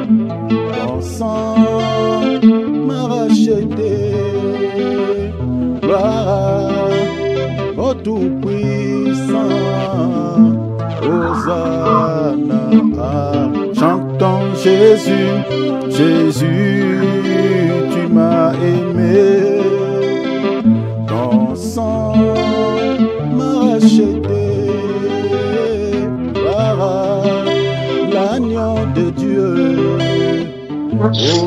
Ton sang m'a racheté. Gloire au Tout-Puissant. Hosanna. Chantons Jésus, Jésus, tu m'as aimé. Ton sang m'a racheté. Par l'agneau de Dieu.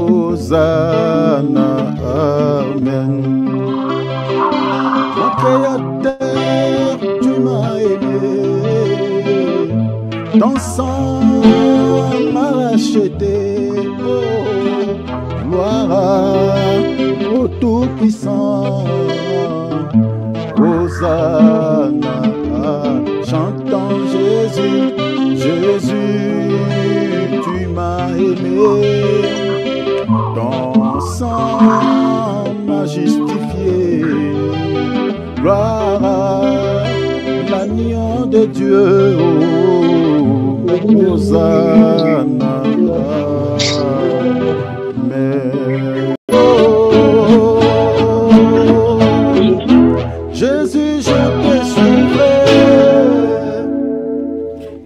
Hosanna, amen. Mon Créateur, tu m'as aimé. Ton sang m'a racheté. Oh, gloire au Tout-Puissant. Hosanna, chantons Jésus, Jésus, tu m'as aimé. Ton sang m'a justifié. Gloire à l'agneau de Dieu. Hosanna, amen. Jésus, je te suivrai,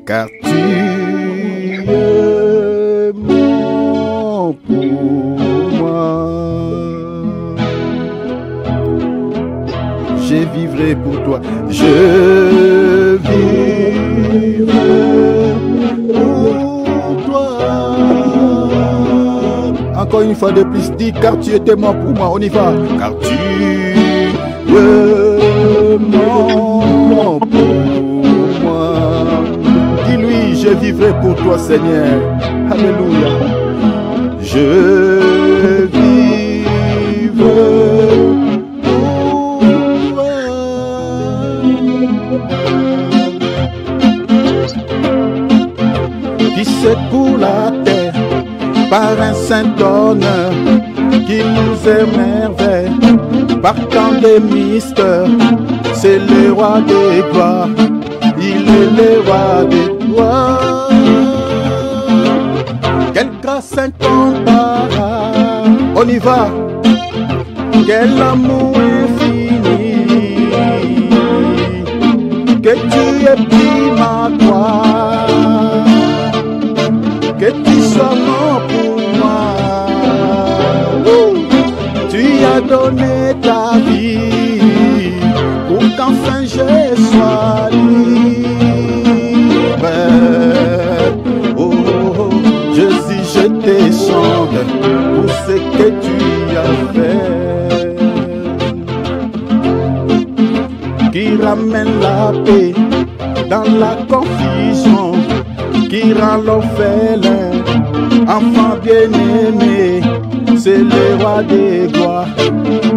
car tu es mon pour moi. Je vivrai pour toi, je vivrai pour toi. Encore une fois de plus, dis car tu étais mort pour moi, on y va. Car tu es mort pour moi. Dis-lui, je vivrai pour toi, Seigneur. Alléluia. Je vivrai pour toi. Qui secoue la terre par un saint honneur, qui nous émerveille par tant de mystères. C'est le roi des gloires, il est le roi des gloires. Quelle grâce incomparable, on y va. Quel amour infini, que tu aies pris ma croix, que tu sois mort pour moi. Tu as donné ta vie pour qu'enfin je sois libre. Oh, Jésus, je te chante pour ce que tu as fait, qui ramène la paix dans la confusion, qui rend l'orphelin enfant bien-aimé. C'est le roi des gloires,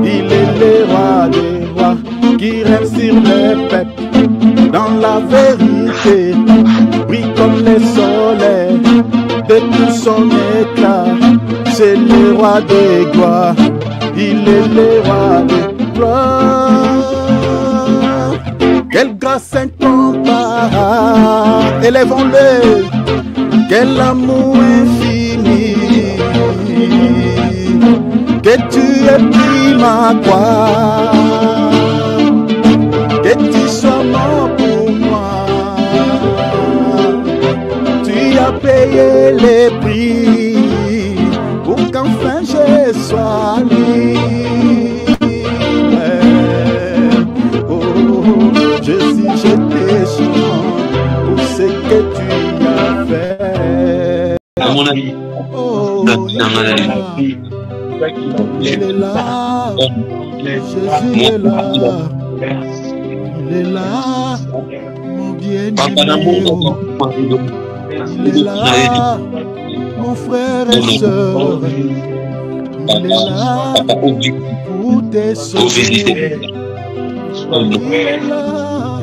il est le roi des rois, qui règne sur les peuples dans la vérité, brille comme le soleil de tout son éclat. C'est le roi des gloires, il est le roi des gloires. Quelle grâce incomparable, élevons-le. Quel amour infini, que tu aies pris ma croix, que tu sois mort pour moi. Tu as payé les prix pour qu'enfin je sois libre. Oh, Jésus, je te chante pour ce que tu as fait. À mon avis, Oh, il est là, Jésus est là, il est là, mon bien-aimé, il est là, mon frère et soeur, il est là pour te sauver, il est là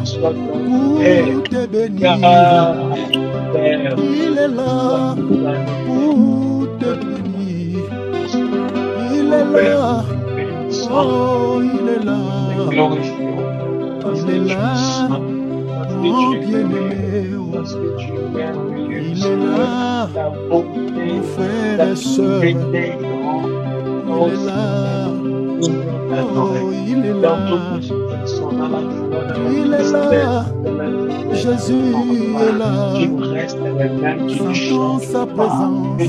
pour te bénir, il est là pour te bénir. Il est là, oh, il est là, mon bien-aimé, il est là, mon frère frères et sœurs. Il est là. Oh, il est là. Il est là. Jésus est là. Sentons sa présence.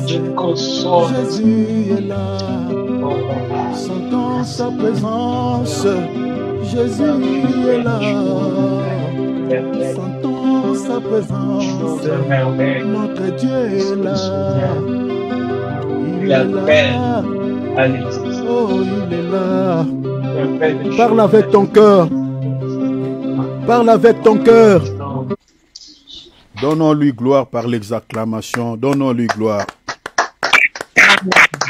Jésus est là. Sentons sa présence. Jésus est là. Sentons sa présence. Notre Dieu est là. Il est là. Oh, il est là. Parle avec ton cœur. Parle avec ton cœur. Donnons-lui gloire par l'exclamation. Donnons-lui gloire.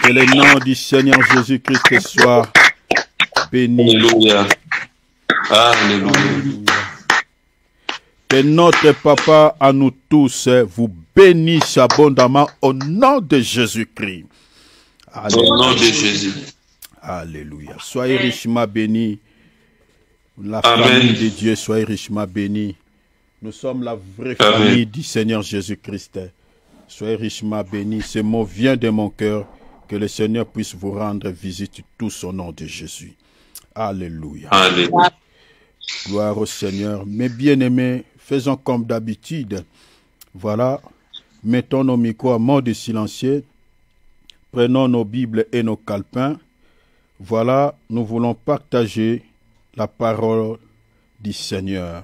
Que le nom du Seigneur Jésus-Christ soit béni. Alléluia. Alléluia. Que notre Papa à nous tous vous bénisse abondamment au nom de Jésus-Christ. Au nom de Jésus. Alléluia. Soyez richement bénis. La Amen. famille de Dieu, soyez richement bénis. Nous sommes la vraie famille du Seigneur Jésus-Christ. Soyez richement bénis. Ce mot vient de mon cœur. Que le Seigneur puisse vous rendre visite tous au nom de Jésus. Alléluia. Alléluia. Gloire au Seigneur. Mes bien-aimés, faisons comme d'habitude. Voilà. Mettons nos micros à mode silencieux. Prenons nos Bibles et nos calepins. Voilà, nous voulons partager la parole du Seigneur.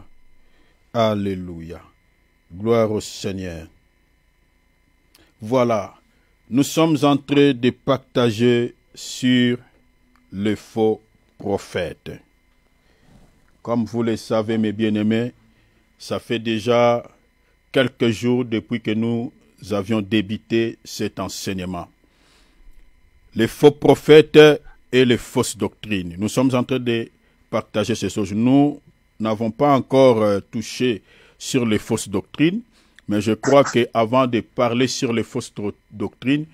Alléluia. Gloire au Seigneur. Voilà, nous sommes en train de partager sur le faux prophète. Comme vous le savez, mes bien-aimés, ça fait déjà quelques jours depuis que nous avions débuté cet enseignement. Les faux prophètes et les fausses doctrines. Nous sommes en train de partager ces choses. Nous n'avons pas encore touché sur les fausses doctrines, mais je crois qu'avant de parler sur les fausses doctrines,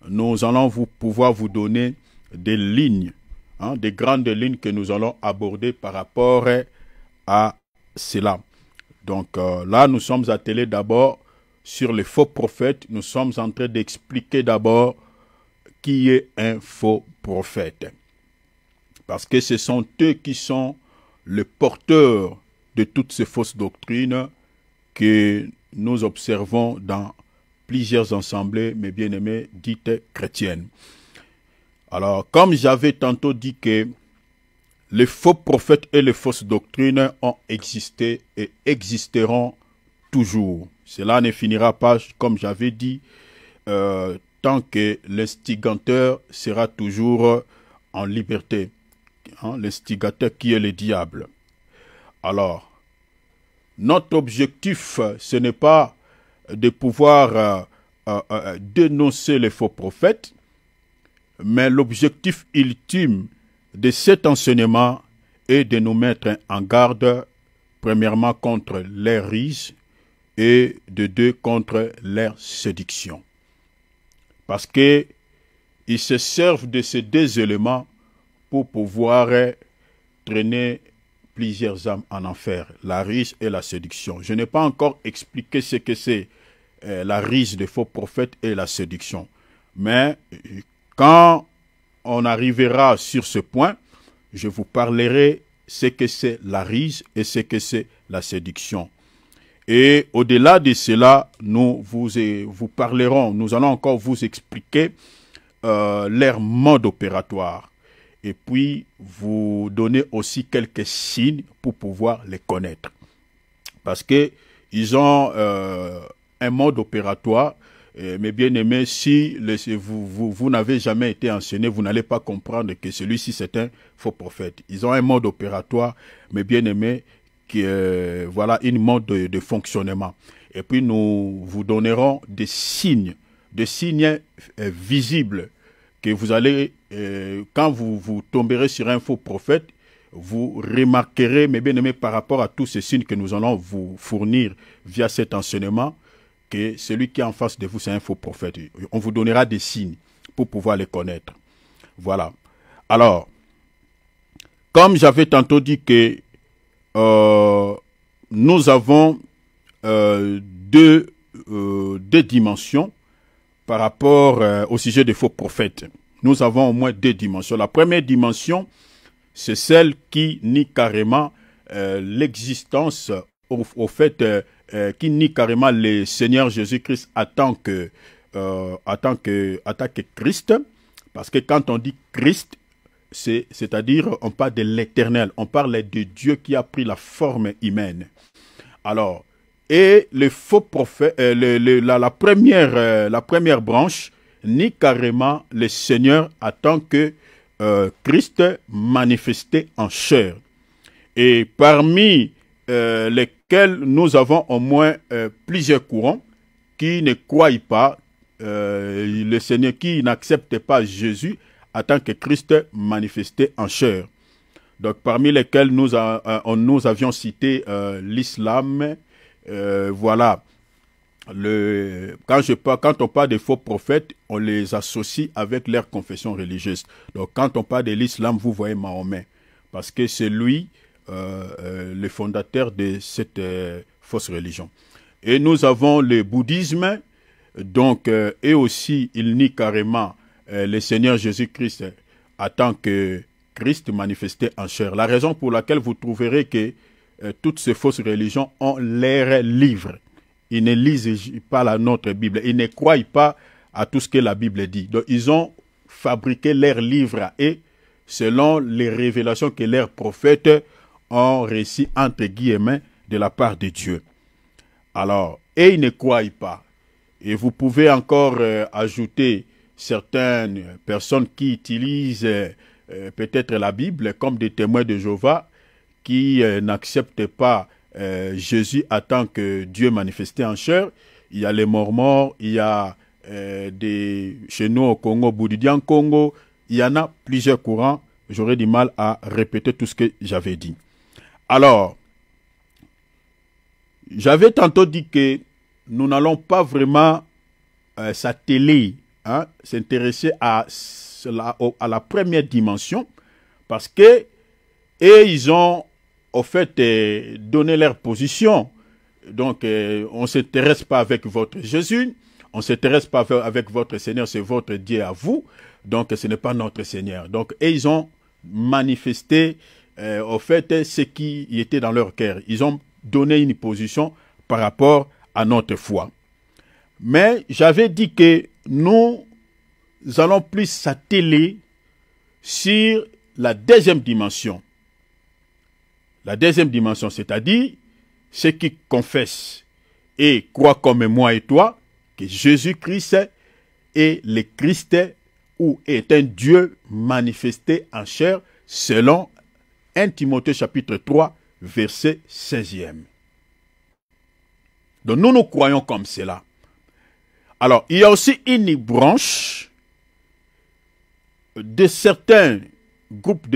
nous allons pouvoir vous donner des lignes, des grandes lignes que nous allons aborder par rapport à cela. Donc là, nous sommes attelés d'abord sur les faux prophètes. Nous sommes en train d'expliquer d'abord qui est un faux prophète. Parce que ce sont eux qui sont les porteurs de toutes ces fausses doctrines que nous observons dans plusieurs assemblées, mes bien-aimés, dites chrétiennes. Alors, comme j'avais tantôt dit que les faux prophètes et les fausses doctrines ont existé et existeront toujours. Cela ne finira pas, comme j'avais dit, tant que l'instigateur sera toujours en liberté. L'instigateur qui est le diable. Alors, notre objectif, ce n'est pas de pouvoir dénoncer les faux prophètes, mais l'objectif ultime de cet enseignement est de nous mettre en garde, premièrement contre leur ruse et de deux contre leur séduction. Parce qu'ils se servent de ces deux éléments pour pouvoir traîner plusieurs âmes en enfer, la ruse et la séduction. Je n'ai pas encore expliqué ce que c'est la ruse des faux prophètes et la séduction. Mais quand on arrivera sur ce point, je vous parlerai ce que c'est la ruse et ce que c'est la séduction. Et au-delà de cela, nous vous parlerons, nous allons encore vous expliquer leur mode opératoire. Et puis, vous donner aussi quelques signes pour pouvoir les connaître. Parce qu'ils ont un mode opératoire. Mais bien aimé, si vous n'avez jamais été enseigné, vous n'allez pas comprendre que celui-ci c'est un faux prophète. Ils ont un mode opératoire, mais bien aimé, qui voilà une mode de fonctionnement. Et puis nous vous donnerons des signes visibles que vous allez, quand vous tomberez sur un faux prophète, vous remarquerez, mes bien aimés, par rapport à tous ces signes que nous allons vous fournir via cet enseignement, que celui qui est en face de vous, c'est un faux prophète. On vous donnera des signes pour pouvoir les connaître. Voilà. Alors, comme j'avais tantôt dit que nous avons deux dimensions. par rapport au sujet des faux prophètes. Nous avons au moins deux dimensions. La première dimension, c'est celle qui nie carrément l'existence, au fait, qui nie carrément le Seigneur Jésus-Christ en tant que Christ. Parce que quand on dit Christ, c'est-à-dire on parle de l'éternel, on parle de Dieu qui a pris la forme humaine. Alors, et les faux prophètes, la première branche nie carrément le Seigneur en tant que Christ manifesté en chair. Et parmi lesquels nous avons au moins plusieurs courants qui ne croient pas le Seigneur, qui n'acceptent pas Jésus en tant que Christ manifesté en chair. Donc parmi lesquels nous avions cité l'islam, voilà. Quand on parle des faux prophètes, on les associe avec leur confession religieuse. Donc quand on parle de l'islam, vous voyez Mahomet, parce que c'est lui le fondateur de cette fausse religion. Et nous avons le bouddhisme, donc et aussi il nie carrément le Seigneur Jésus-Christ en tant que Christ manifesté en chair. La raison pour laquelle vous trouverez que toutes ces fausses religions ont leurs livres. Ils ne lisent pas la notre Bible. Ils ne croient pas à tout ce que la Bible dit. Donc, ils ont fabriqué leurs livres et selon les révélations que leurs prophètes ont réussi, entre guillemets, de la part de Dieu. Alors, et ils ne croient pas. Et vous pouvez encore ajouter certaines personnes qui utilisent peut-être la Bible comme des témoins de Jéhovah qui n'acceptent pas Jésus en tant que Dieu manifesté en chair. Il y a les Mormons, il y a chez nous au Congo, Bouddhian Congo, il y en a plusieurs courants. J'aurais du mal à répéter tout ce que j'avais dit. Alors, j'avais tantôt dit que nous n'allons pas vraiment s'atteler, s'intéresser à la première dimension, parce que ils ont au fait donné leur position. Donc, on ne s'intéresse pas avec votre Jésus, on ne s'intéresse pas avec votre Seigneur, c'est votre Dieu à vous, donc ce n'est pas notre Seigneur. Donc, et ils ont manifesté au fait ce qui était dans leur cœur. Ils ont donné une position par rapport à notre foi. Mais j'avais dit que nous allons plus s'atteler sur la deuxième dimension. La deuxième dimension, c'est-à-dire ceux qui confessent et croient comme moi et toi que Jésus-Christ est le Christ ou est un Dieu manifesté en chair selon 1 Timothée chapitre 3, verset 16e. Donc nous croyons comme cela. Alors, il y a aussi une branche de certains groupes,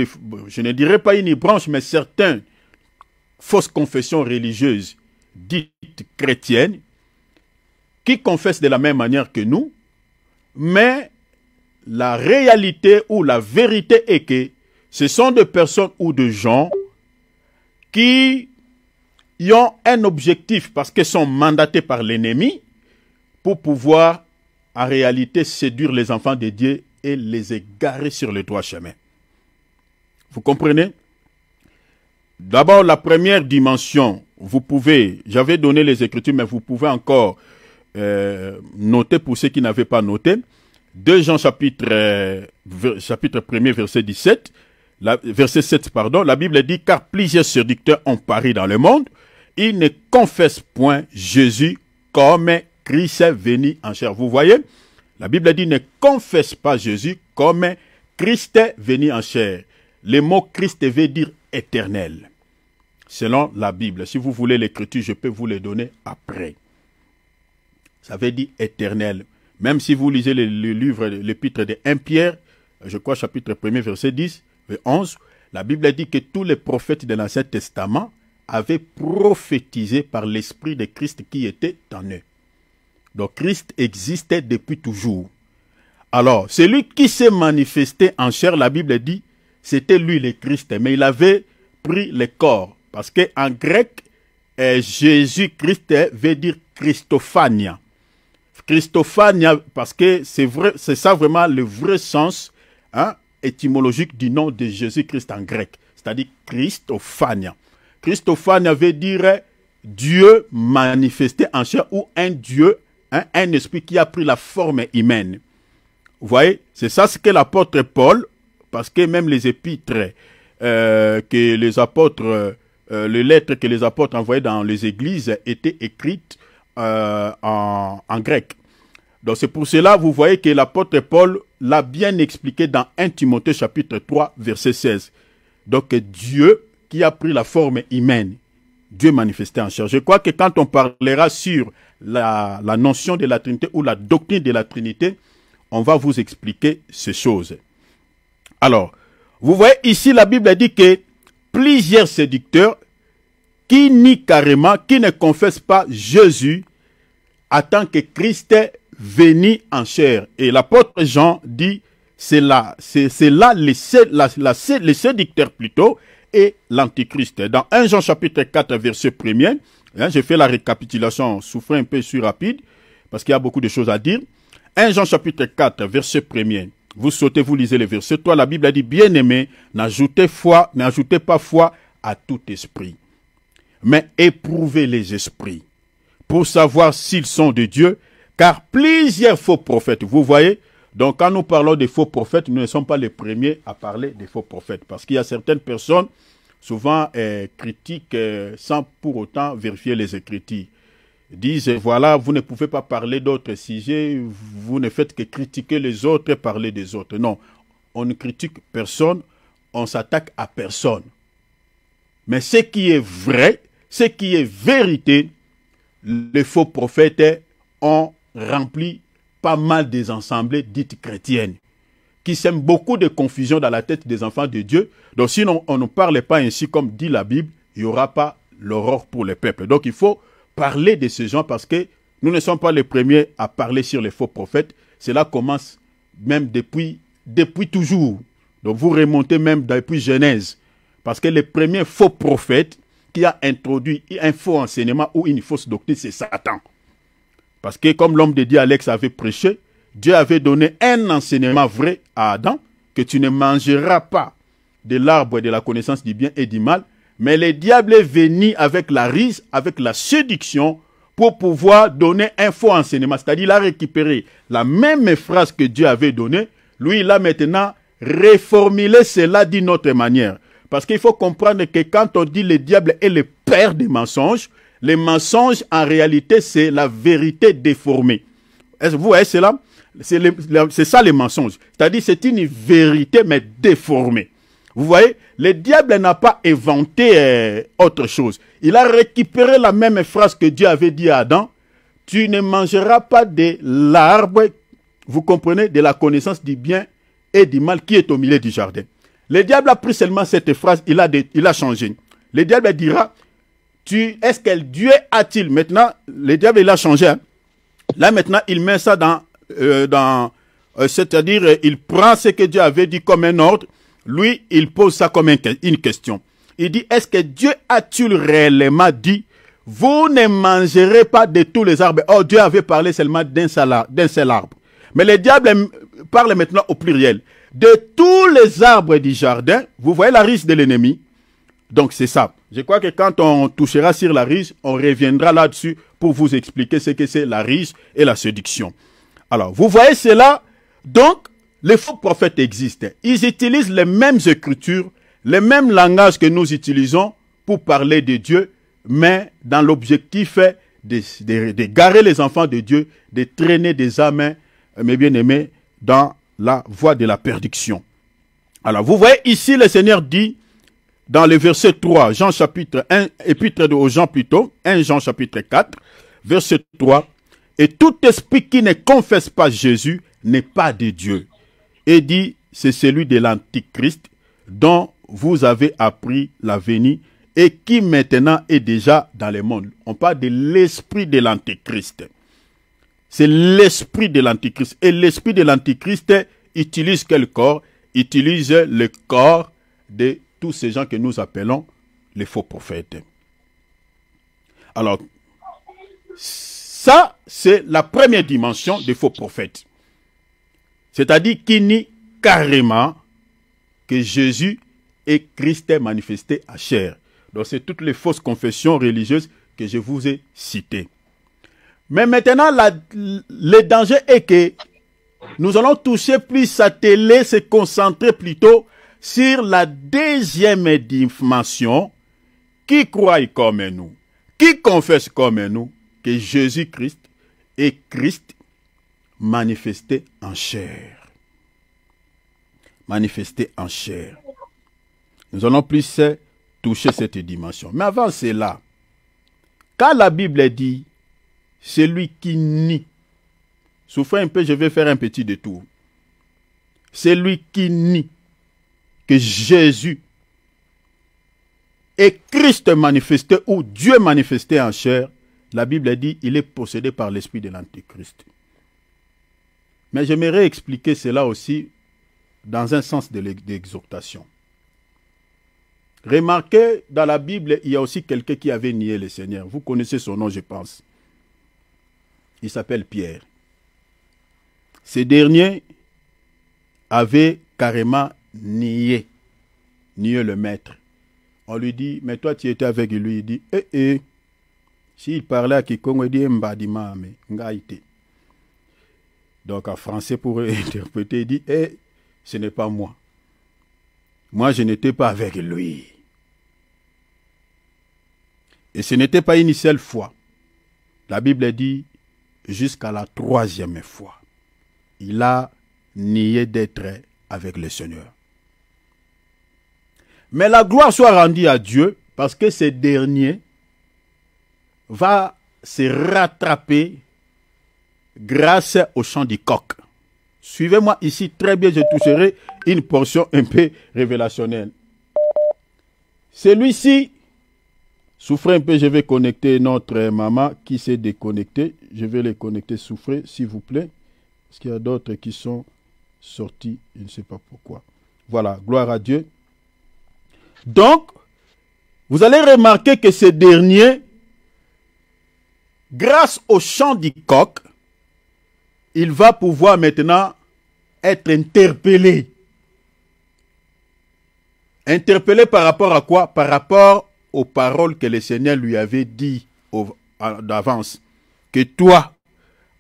je ne dirais pas une branche, mais certaines fausses confessions religieuses dites chrétiennes, qui confessent de la même manière que nous, mais la réalité ou la vérité est que ce sont des personnes ou des gens qui ont un objectif parce qu'ils sont mandatés par l'ennemi pour pouvoir en réalité séduire les enfants de Dieu et les égarer sur le droit chemin. Vous comprenez? D'abord, la première dimension, vous pouvez, j'avais donné les Écritures, mais vous pouvez encore noter pour ceux qui n'avaient pas noté. 2 Jean chapitre 1er, verset 17, verset 7, pardon, la Bible dit « Car plusieurs séducteurs ont paru dans le monde, ils ne confessent point Jésus comme Christ venu en chair. » Vous voyez, la Bible dit « Ne confesse pas Jésus comme Christ venu en chair. » Le mot Christ veut dire éternel, selon la Bible. Si vous voulez l'écriture, je peux vous le donner après. Ça veut dire éternel. Même si vous lisez le livre, l'épître de 1 Pierre, je crois chapitre 1er, verset 10 et 11, la Bible dit que tous les prophètes de l'Ancien Testament avaient prophétisé par l'Esprit de Christ qui était en eux. Donc Christ existait depuis toujours. Alors, celui qui s'est manifesté en chair, la Bible dit, c'était lui le Christ, mais il avait pris le corps. Parce qu'en grec, Jésus-Christ veut dire Christophania. Christophania, parce que c'est vrai, c'est ça vraiment le vrai sens étymologique du nom de Jésus-Christ en grec. C'est-à-dire Christophania. Christophania veut dire Dieu manifesté en chair ou un Dieu, un esprit qui a pris la forme humaine. Vous voyez, c'est ça ce que l'apôtre Paul, parce que même les épîtres que les apôtres, les lettres que les apôtres envoyaient dans les églises étaient écrites en grec. Donc c'est pour cela, vous voyez que l'apôtre Paul l'a bien expliqué dans 1 Timothée chapitre 3, verset 16. Donc Dieu qui a pris la forme humaine, Dieu manifesté en chair. Je crois que quand on parlera sur la notion de la Trinité ou la doctrine de la Trinité, on va vous expliquer ces choses. Alors, vous voyez ici la Bible dit que plusieurs séducteurs qui nient carrément, qui ne confessent pas Jésus en tant que Christ est venu en chair. Et l'apôtre Jean dit, c'est là les séducteurs plutôt et l'antichrist. Dans 1 Jean chapitre 4 verset 1er, j'ai fait la récapitulation, souffrez un peu sur rapide, parce qu'il y a beaucoup de choses à dire. 1 Jean chapitre 4 verset 1er, vous sautez, vous lisez le verset 3, la Bible a dit, bien-aimés, n'ajoutez pas foi à tout esprit, mais éprouvez les esprits, pour savoir s'ils sont de Dieu, car plusieurs faux prophètes, vous voyez, donc quand nous parlons des faux prophètes, nous ne sommes pas les premiers à parler des faux prophètes, parce qu'il y a certaines personnes, souvent critiquent sans pour autant vérifier les Écritures. Disent, voilà, vous ne pouvez pas parler d'autres sujets, vous ne faites que critiquer les autres et parler des autres. Non, on ne critique personne, on s'attaque à personne. Mais ce qui est vrai, ce qui est vérité, les faux prophètes ont rempli pas mal des assemblées dites chrétiennes, qui sèment beaucoup de confusion dans la tête des enfants de Dieu. Donc sinon, on ne parle pas ainsi comme dit la Bible, il n'y aura pas l'aurore pour le peuple. Donc il faut parler de ces gens parce que nous ne sommes pas les premiers à parler sur les faux prophètes. Cela commence même depuis toujours. Donc vous remontez même depuis Genèse. Parce que le premier faux prophète qui a introduit un faux enseignement ou une fausse doctrine, c'est Satan. Parce que comme l'homme de Dieu Alex avait prêché, Dieu avait donné un enseignement vrai à Adam, que tu ne mangeras pas de l'arbre de la connaissance du bien et du mal. Mais le diable est venu avec la ruse, avec la séduction, pour pouvoir donner un faux enseignement. C'est-à-dire, il a récupéré la même phrase que Dieu avait donnée. Lui, il a maintenant réformulé cela d'une autre manière. Parce qu'il faut comprendre que quand on dit le diable est le père des mensonges, les mensonges, en réalité, c'est la vérité déformée. Est-ce que vous voyez cela? C'est ça les mensonges. C'est-à-dire, c'est une vérité, mais déformée. Vous voyez, le diable n'a pas inventé autre chose. Il a récupéré la même phrase que Dieu avait dit à Adam. Tu ne mangeras pas de l'arbre, vous comprenez, de la connaissance du bien et du mal qui est au milieu du jardin. Le diable a pris seulement cette phrase, il a changé. Le diable dira, est-ce que Dieu a-t-il, maintenant, le diable il a changé. Hein? Là maintenant, il met ça c'est-à-dire, il prend ce que Dieu avait dit comme un ordre. Lui, il pose ça comme une question. Il dit, est-ce que Dieu a-t-il réellement dit, vous ne mangerez pas de tous les arbres? Oh, Dieu avait parlé seulement d'un seul arbre. Mais le diable parle maintenant au pluriel. De tous les arbres du jardin, vous voyez la ruse de l'ennemi. Donc c'est ça. Je crois que quand on touchera sur la ruse, on reviendra là-dessus pour vous expliquer ce que c'est la ruse et la séduction. Alors, vous voyez cela. Donc, les faux prophètes existent. Ils utilisent les mêmes écritures, les mêmes langages que nous utilisons pour parler de Dieu, mais dans l'objectif de garer les enfants de Dieu, de traîner des âmes, mes bien-aimés, dans la voie de la perdition. Alors, vous voyez ici, le Seigneur dit, dans le verset 3, Jean chapitre 1, épître aux Jean plutôt, 1 Jean chapitre 4, verset 3, « Et tout esprit qui ne confesse pas Jésus n'est pas de Dieu. » Et dit, c'est celui de l'Antichrist dont vous avez appris la venue et qui maintenant est déjà dans le monde. On parle de l'esprit de l'Antichrist. C'est l'esprit de l'Antichrist. Et l'esprit de l'Antichrist utilise quel corps? Utilise le corps de tous ces gens que nous appelons les faux prophètes. Alors, Ça, c'est la première dimension des faux prophètes. C'est-à-dire qui nie carrément que Jésus est Christ manifesté à chair. Donc, c'est toutes les fausses confessions religieuses que je vous ai citées. Mais maintenant, le danger est que nous allons toucher plus, s'atteler, se concentrer plutôt sur la deuxième dimension qui croit comme nous, qui confesse comme nous que Jésus-Christ est Christ manifesté en chair. Manifesté en chair. Nous allons plus toucher cette dimension. Mais avant cela, quand la Bible dit celui qui nie, souffrez un peu, je vais faire un petit détour. Celui qui nie que Jésus est Christ manifesté ou Dieu manifesté en chair, la Bible dit il est possédé par l'esprit de l'Antéchrist. Mais j'aimerais expliquer cela aussi dans un sens de l'exhortation. Remarquez, dans la Bible, il y a aussi quelqu'un qui avait nié le Seigneur. Vous connaissez son nom, je pense. Il s'appelle Pierre. Ce dernier avait carrément nié le maître. On lui dit, mais toi tu étais avec lui. Il dit, s'il parlait à quiconque, il dit, mbadima, mais ngaïté. Donc en français, pour interpréter, il dit, ce n'est pas moi. Moi, je n'étais pas avec lui. Et ce n'était pas une seule fois. La Bible dit, jusqu'à la troisième fois, il a nié d'être avec le Seigneur. Mais la gloire soit rendue à Dieu, parce que ce dernier va se rattraper grâce au chant du coq. Suivez-moi ici très bien, je toucherai une portion un peu révélationnelle. Celui-ci, souffrez un peu, je vais connecter notre maman qui s'est déconnectée. Je vais les connecter, souffrez s'il vous plaît. Parce qu'il y a d'autres qui sont sortis, je ne sais pas pourquoi. Voilà, gloire à Dieu. Donc, vous allez remarquer que ce dernier, grâce au chant du coq, il va pouvoir maintenant être interpellé. Interpellé par rapport à quoi? Par rapport aux paroles que le Seigneur lui avait dit d'avance. Que toi,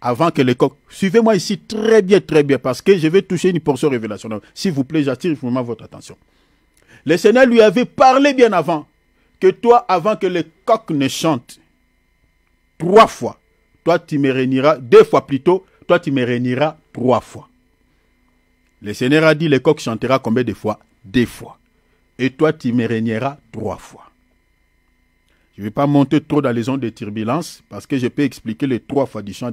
avant que le coq... Suivez-moi ici très bien, parce que je vais toucher une portion révélationnelle. S'il vous plaît, j'attire vraiment votre attention. Le Seigneur lui avait parlé bien avant. Que toi, avant que le coq ne chante 3 fois, toi tu me réuniras 2 fois plutôt, toi tu me réuniras 3 fois. Le Seigneur a dit, le coq chantera combien de fois? 2 fois. Et toi tu me réuniras 3 fois. Je ne vais pas monter trop dans les zones de turbulence, parce que je peux expliquer les 3 fois du chant,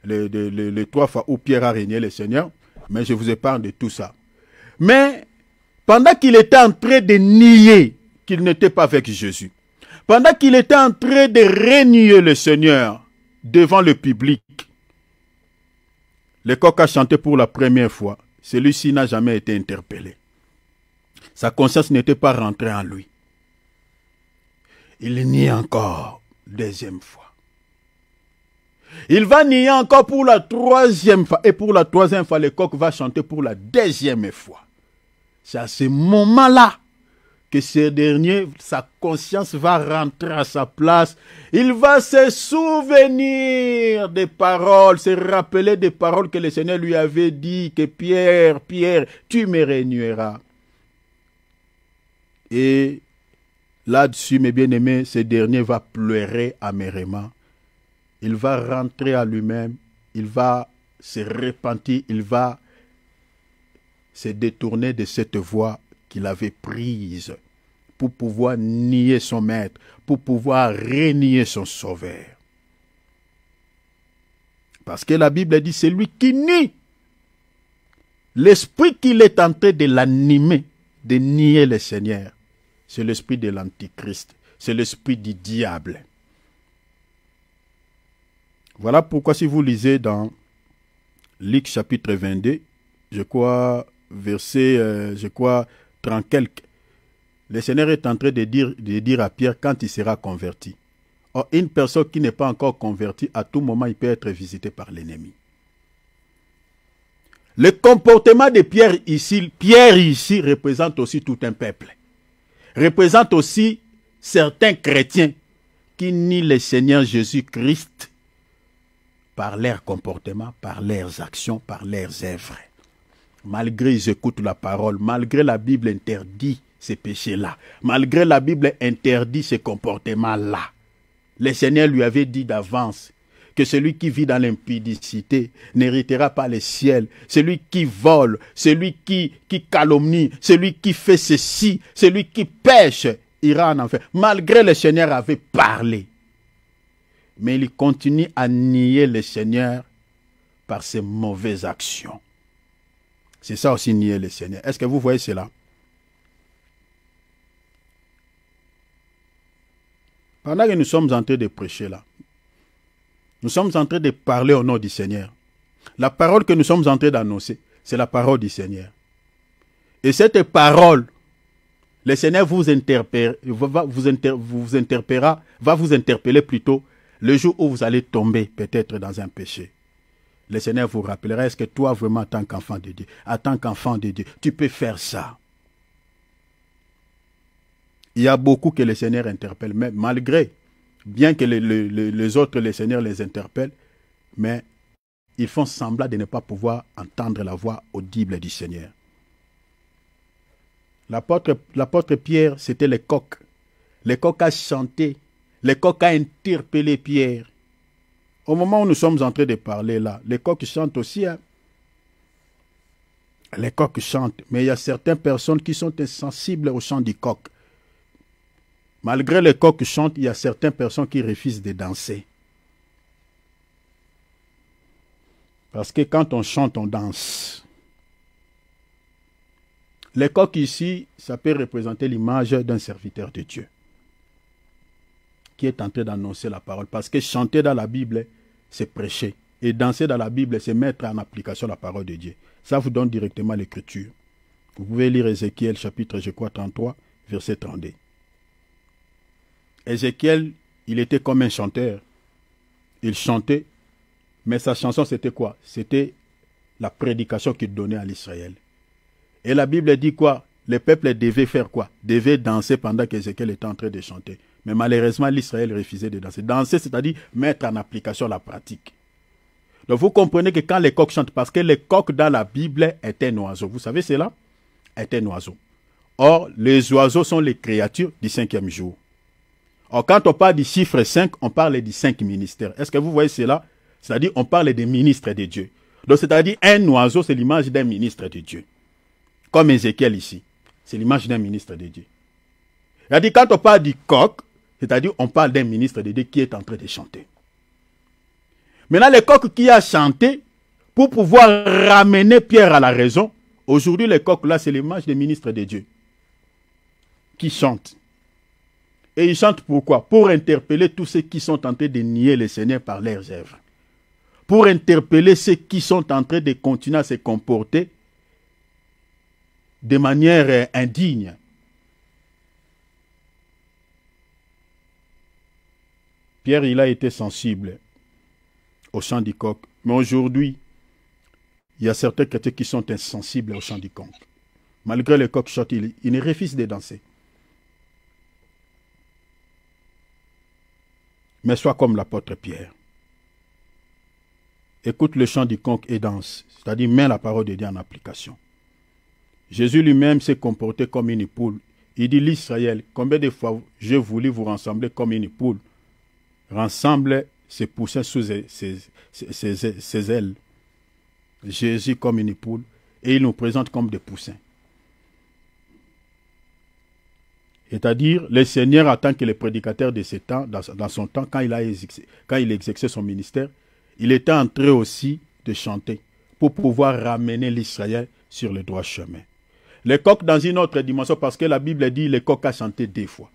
les 3 fois où Pierre a régné le Seigneur, mais je vous épargne de tout ça. Mais, pendant qu'il était en train de nier qu'il n'était pas avec Jésus, pendant qu'il était en train de renier le Seigneur devant le public, le coq a chanté pour la première fois. Celui-ci n'a jamais été interpellé. Sa conscience n'était pas rentrée en lui. Il nie encore 2e fois. Il va nier encore pour la 3e fois. Et pour la 3e fois, le coq va chanter pour la 2e fois. C'est à ce moment-là que ce dernier, sa conscience va rentrer à sa place. Il va se souvenir des paroles, se rappeler des paroles que le Seigneur lui avait dit, que Pierre, tu me régneras. Et là-dessus, mes bien-aimés, ce dernier va pleurer amèrement. Il va rentrer à lui-même, il va se repentir, il va se détourner de cette voie qu'il avait prise pour pouvoir nier son maître, pour pouvoir renier son sauveur. Parce que la Bible dit, c'est lui qui nie. L'esprit qu'il est en train de l'animer, de nier le Seigneur, c'est l'esprit de l'Antichrist, c'est l'esprit du diable. Voilà pourquoi si vous lisez dans Luc chapitre 22, je crois, verset, 30 quelques, le Seigneur est en train de dire à Pierre quand il sera converti. Or, une personne qui n'est pas encore convertie, à tout moment, il peut être visité par l'ennemi. Le comportement de Pierre ici représente aussi tout un peuple. Représente aussi certains chrétiens qui nient le Seigneur Jésus-Christ par leur comportement, par leurs actions, par leurs œuvres. Malgré ils écoutent la parole, malgré la Bible interdit ces péchés-là, malgré la Bible interdit ces comportements-là, le Seigneur lui avait dit d'avance que celui qui vit dans l'impudicité n'héritera pas le ciel. Celui qui vole, celui qui calomnie, celui qui fait ceci, celui qui pêche, ira en enfer. Malgré le Seigneur avait parlé. Mais il continue à nier le Seigneur par ses mauvaises actions. C'est ça aussi nier le Seigneur. Est-ce que vous voyez cela? Pendant que nous sommes en train de prêcher là, nous sommes en train de parler au nom du Seigneur. La parole que nous sommes en train d'annoncer, c'est la parole du Seigneur. Et cette parole, le Seigneur va vous interpeller plutôt le jour où vous allez tomber peut-être dans un péché. Le Seigneur vous rappellera, est-ce que toi vraiment en tant qu'enfant de Dieu, en tant qu'enfant de Dieu, tu peux faire ça? Il y a beaucoup que le Seigneur interpelle, mais malgré, bien que les autres, le Seigneur les interpelle, mais ils font semblant de ne pas pouvoir entendre la voix audible du Seigneur. L'apôtre Pierre, c'était le coq. Le coq a chanté, le coq a interpellé Pierre. Au moment où nous sommes en train de parler là, les coqs chantent aussi. Hein? Les coqs chantent, mais il y a certaines personnes qui sont insensibles au chant du coq. Malgré les coqs chantent, il y a certaines personnes qui refusent de danser. Parce que quand on chante, on danse. Les coqs ici, ça peut représenter l'image d'un serviteur de Dieu qui est en train d'annoncer la parole. Parce que chanter dans la Bible, c'est prêcher. Et danser dans la Bible, c'est mettre en application la parole de Dieu. Ça vous donne directement l'écriture. Vous pouvez lire Ézéchiel chapitre, je crois, 33, verset 32. Ézéchiel, il était comme un chanteur. Il chantait, mais sa chanson c'était quoi? C'était la prédication qu'il donnait à l'Israël. Et la Bible dit quoi? Le peuple devait faire quoi? Devait danser pendant qu'Ézéchiel était en train de chanter. Mais malheureusement, l'Israël refusait de danser. Danser, c'est-à-dire mettre en application la pratique. Donc vous comprenez que quand les coqs chantent, parce que le coq dans la Bible est un oiseau. Vous savez cela? Est un oiseau. Or, les oiseaux sont les créatures du 5e jour. Or, quand on parle du chiffre 5, on parle des 5 ministères. Est-ce que vous voyez cela? C'est-à-dire, on parle des ministres de Dieu. Donc, c'est-à-dire, un oiseau, c'est l'image d'un ministre de Dieu. Comme Ézéchiel ici. C'est l'image d'un ministre de Dieu. C'est-à-dire, quand on parle du coq, c'est-à-dire, on parle d'un ministre de Dieu qui est en train de chanter. Maintenant, le coq qui a chanté, pour pouvoir ramener Pierre à la raison, aujourd'hui, le coq, là, c'est l'image des ministres de Dieu qui chantent. Et ils chantent pourquoi? Pour interpeller tous ceux qui sont en train de nier le Seigneur par leurs œuvres. Pour interpeller ceux qui sont en train de continuer à se comporter de manière indigne. Pierre, il a été sensible au chant du coq. Mais aujourd'hui, il y a certains chrétiens qui sont insensibles au chant du coq. Malgré le coq chante, il ne refuse de danser. Mais sois comme l'apôtre Pierre. Écoute le chant du coq et danse. C'est-à-dire, mets la parole de Dieu en application. Jésus lui-même s'est comporté comme une poule. Il dit, l'Israël, combien de fois j'ai voulu vous rassembler comme une poule? Rassemble ses poussins sous ses ailes. Jésus comme une poule. Et il nous présente comme des poussins. C'est-à-dire, le Seigneur, en tant que le prédicateur de ses temps, dans son temps, quand il exerçait son ministère, il était en train aussi de chanter pour pouvoir ramener l'Israël sur le droit chemin. Le coq dans une autre dimension, parce que la Bible dit le coq a chanté 2 fois.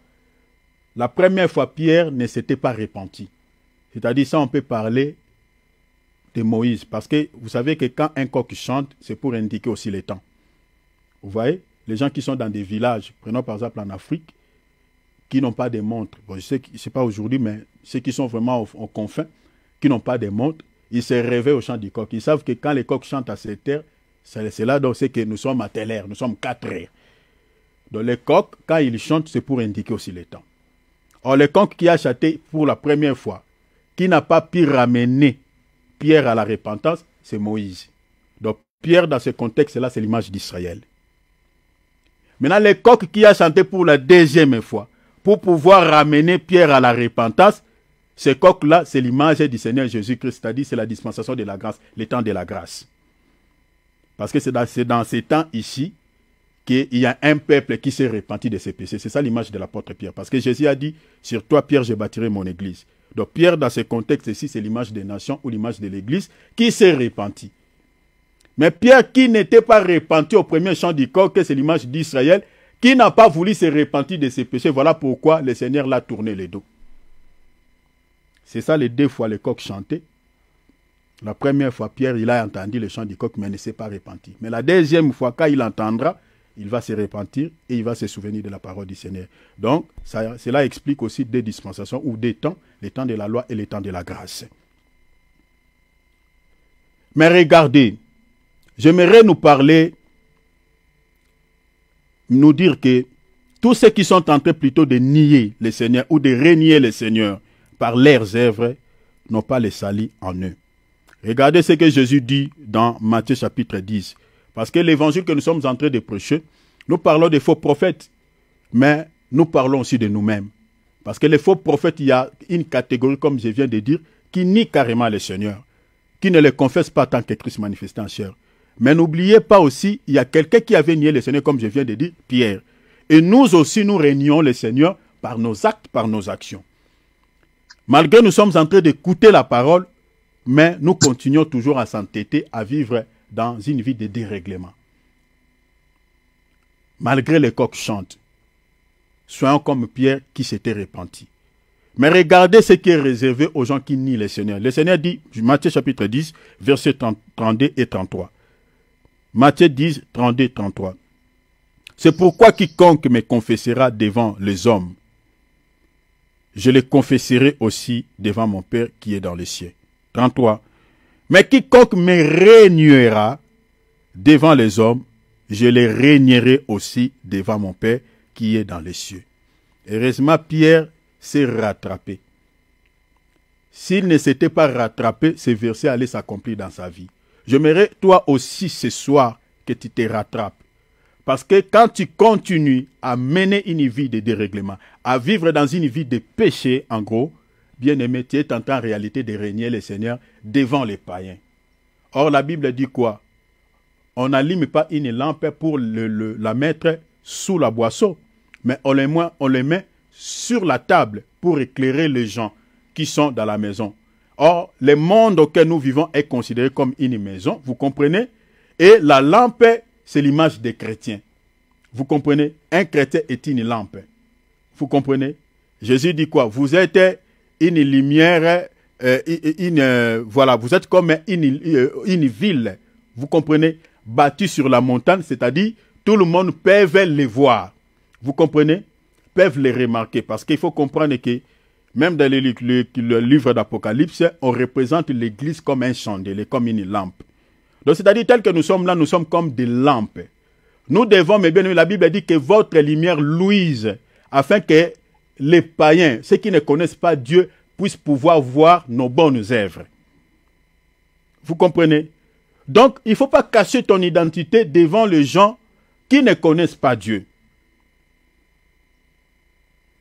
La première fois, Pierre ne s'était pas repenti. C'est-à-dire, ça, on peut parler de Moïse, parce que vous savez que quand un coq chante, c'est pour indiquer aussi les temps. Vous voyez? Les gens qui sont dans des villages, prenons par exemple en Afrique, qui n'ont pas de montres, bon, je sais que ce n'est pas aujourd'hui, mais ceux qui sont vraiment aux confins, qui n'ont pas de montres, ils se réveillent au chant du coq. Ils savent que quand les coqs chantent à cette heure, c'est là donc c'est que nous sommes à telle heure, nous sommes 4 heures. Donc les coqs, quand ils chantent, c'est pour indiquer aussi le temps. Or, le coq qui a chanté pour la première fois, qui n'a pas pu ramener Pierre à la repentance, c'est Moïse. Donc Pierre, dans ce contexte-là, c'est l'image d'Israël. Maintenant, le coq qui a chanté pour la deuxième fois, pour pouvoir ramener Pierre à la repentance, ce coq-là, c'est l'image du Seigneur Jésus-Christ, c'est-à-dire c'est la dispensation de la grâce, le temps de la grâce. Parce que c'est dans ces temps ici qu'il y a un peuple qui s'est repenti de ses péchés. C'est ça l'image de l'apôtre Pierre. Parce que Jésus a dit, sur toi Pierre, je bâtirai mon église. Donc Pierre, dans ce contexte ici, c'est l'image des nations ou l'image de l'église qui s'est repenti. Mais Pierre qui n'était pas repenti au premier chant du coq, c'est l'image d'Israël, qui n'a pas voulu se repentir de ses péchés. Voilà pourquoi le Seigneur l'a tourné le dos. C'est ça les 2 fois le coq chantait. La première fois, Pierre, il a entendu le chant du coq, mais ne s'est pas repenti. Mais la deuxième fois, quand il entendra, il va se repentir et il va se souvenir de la parole du Seigneur. Donc, cela explique aussi des dispensations ou des temps, les temps de la loi et les temps de la grâce. Mais regardez, j'aimerais nous parler, nous dire que tous ceux qui sont en train plutôt de nier le Seigneur ou de renier le Seigneur par leurs œuvres n'ont pas le salut en eux. Regardez ce que Jésus dit dans Matthieu chapitre 10. Parce que l'évangile que nous sommes en train de prêcher, nous parlons des faux prophètes, mais nous parlons aussi de nous-mêmes. Parce que les faux prophètes, il y a une catégorie, comme je viens de dire, qui nie carrément le Seigneur, qui ne le confesse pas tant que Christ manifesté en chair. Mais n'oubliez pas aussi, il y a quelqu'un qui avait nié le Seigneur, comme je viens de dire, Pierre. Et nous aussi, nous régnons le Seigneur par nos actes, par nos actions. Malgré nous sommes en train d'écouter la parole, mais nous continuons toujours à s'entêter, à vivre dans une vie de dérèglement. Malgré les coqs chantent, soyons comme Pierre qui s'était repenti. Mais regardez ce qui est réservé aux gens qui nient le Seigneur. Le Seigneur dit, Matthieu chapitre 10, versets 32 et 33. Matthieu 10, 32 et 33. C'est pourquoi quiconque me confessera devant les hommes, je le confesserai aussi devant mon Père qui est dans les cieux. 33. Mais quiconque me régnera devant les hommes, je les régnerai aussi devant mon Père qui est dans les cieux. Heureusement, Pierre s'est rattrapé. S'il ne s'était pas rattrapé, ce verset allait s'accomplir dans sa vie. J'aimerais toi aussi ce soir que tu te rattrapes. Parce que quand tu continues à mener une vie de dérèglement, à vivre dans une vie de péché, en gros, bien-aimé, tu es en train en réalité de régner le Seigneur devant les païens. Or, la Bible dit quoi? On n'allume pas une lampe pour la mettre sous la boisseau, mais on le met sur la table pour éclairer les gens qui sont dans la maison. Or, le monde auquel nous vivons est considéré comme une maison, vous comprenez? Et la lampe, c'est l'image des chrétiens. Vous comprenez? Un chrétien est une lampe. Vous comprenez? Jésus dit quoi? Vous êtes une lumière, voilà, vous êtes comme une ville. Vous comprenez? Bâtie sur la montagne, c'est-à-dire tout le monde peut les voir. Vous comprenez? Peuvent les remarquer. Parce qu'il faut comprendre que même dans le livre d'Apocalypse, on représente l'église comme un chandelier, comme une lampe. Donc c'est-à-dire tel que nous sommes là, nous sommes comme des lampes. Nous devons, mais bien la Bible dit que votre lumière luise, afin que les païens, ceux qui ne connaissent pas Dieu, puissent pouvoir voir nos bonnes œuvres. Vous comprenez? Donc, il ne faut pas cacher ton identité devant les gens qui ne connaissent pas Dieu.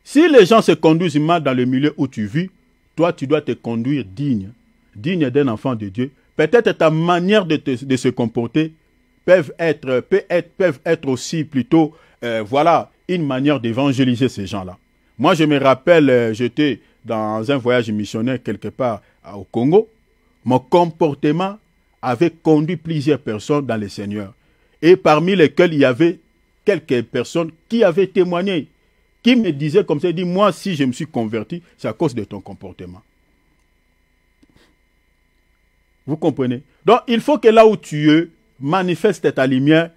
Si les gens se conduisent mal dans le milieu où tu vis, toi, tu dois te conduire digne d'un enfant de Dieu. Peut-être ta manière de se comporter peuvent être aussi plutôt, voilà, une manière d'évangéliser ces gens-là. Moi, je me rappelle, j'étais dans un voyage missionnaire quelque part au Congo. Mon comportement avait conduit plusieurs personnes dans le Seigneur. Et parmi lesquelles il y avait quelques personnes qui avaient témoigné, qui me disaient comme ça, dit, moi, si je me suis converti, c'est à cause de ton comportement. Vous comprenez? Donc, il faut que là où tu es, manifeste ta lumière,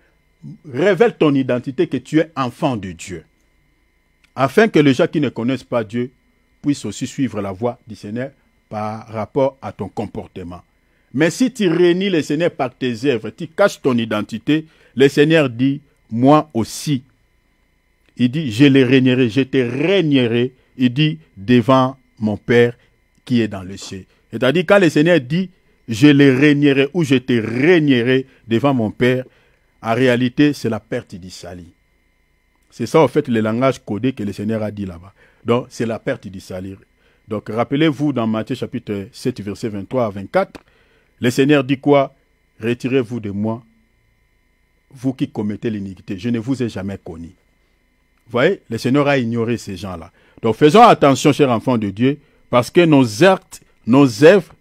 révèle ton identité que tu es enfant de Dieu. afin que les gens qui ne connaissent pas Dieu puissent aussi suivre la voie du Seigneur par rapport à ton comportement. Mais si tu réunis le Seigneur par tes œuvres, tu caches ton identité, le Seigneur dit, moi aussi. Il dit, je les régnerai, je te régnerai, il dit, devant mon Père qui est dans le ciel. C'est-à-dire, quand le Seigneur dit, je les régnerai ou je te régnerai devant mon Père, en réalité, c'est la perte du salut. C'est ça, en fait, le langage codé que le Seigneur a dit là-bas. Donc, c'est la perte du salut. Donc, rappelez-vous dans Matthieu chapitre 7, verset 23 à 24, le Seigneur dit quoi? Retirez-vous de moi, vous qui commettez l'iniquité. Je ne vous ai jamais connu. Vous voyez, le Seigneur a ignoré ces gens-là. Donc, faisons attention, chers enfants de Dieu, parce que nos actes, nos œuvres,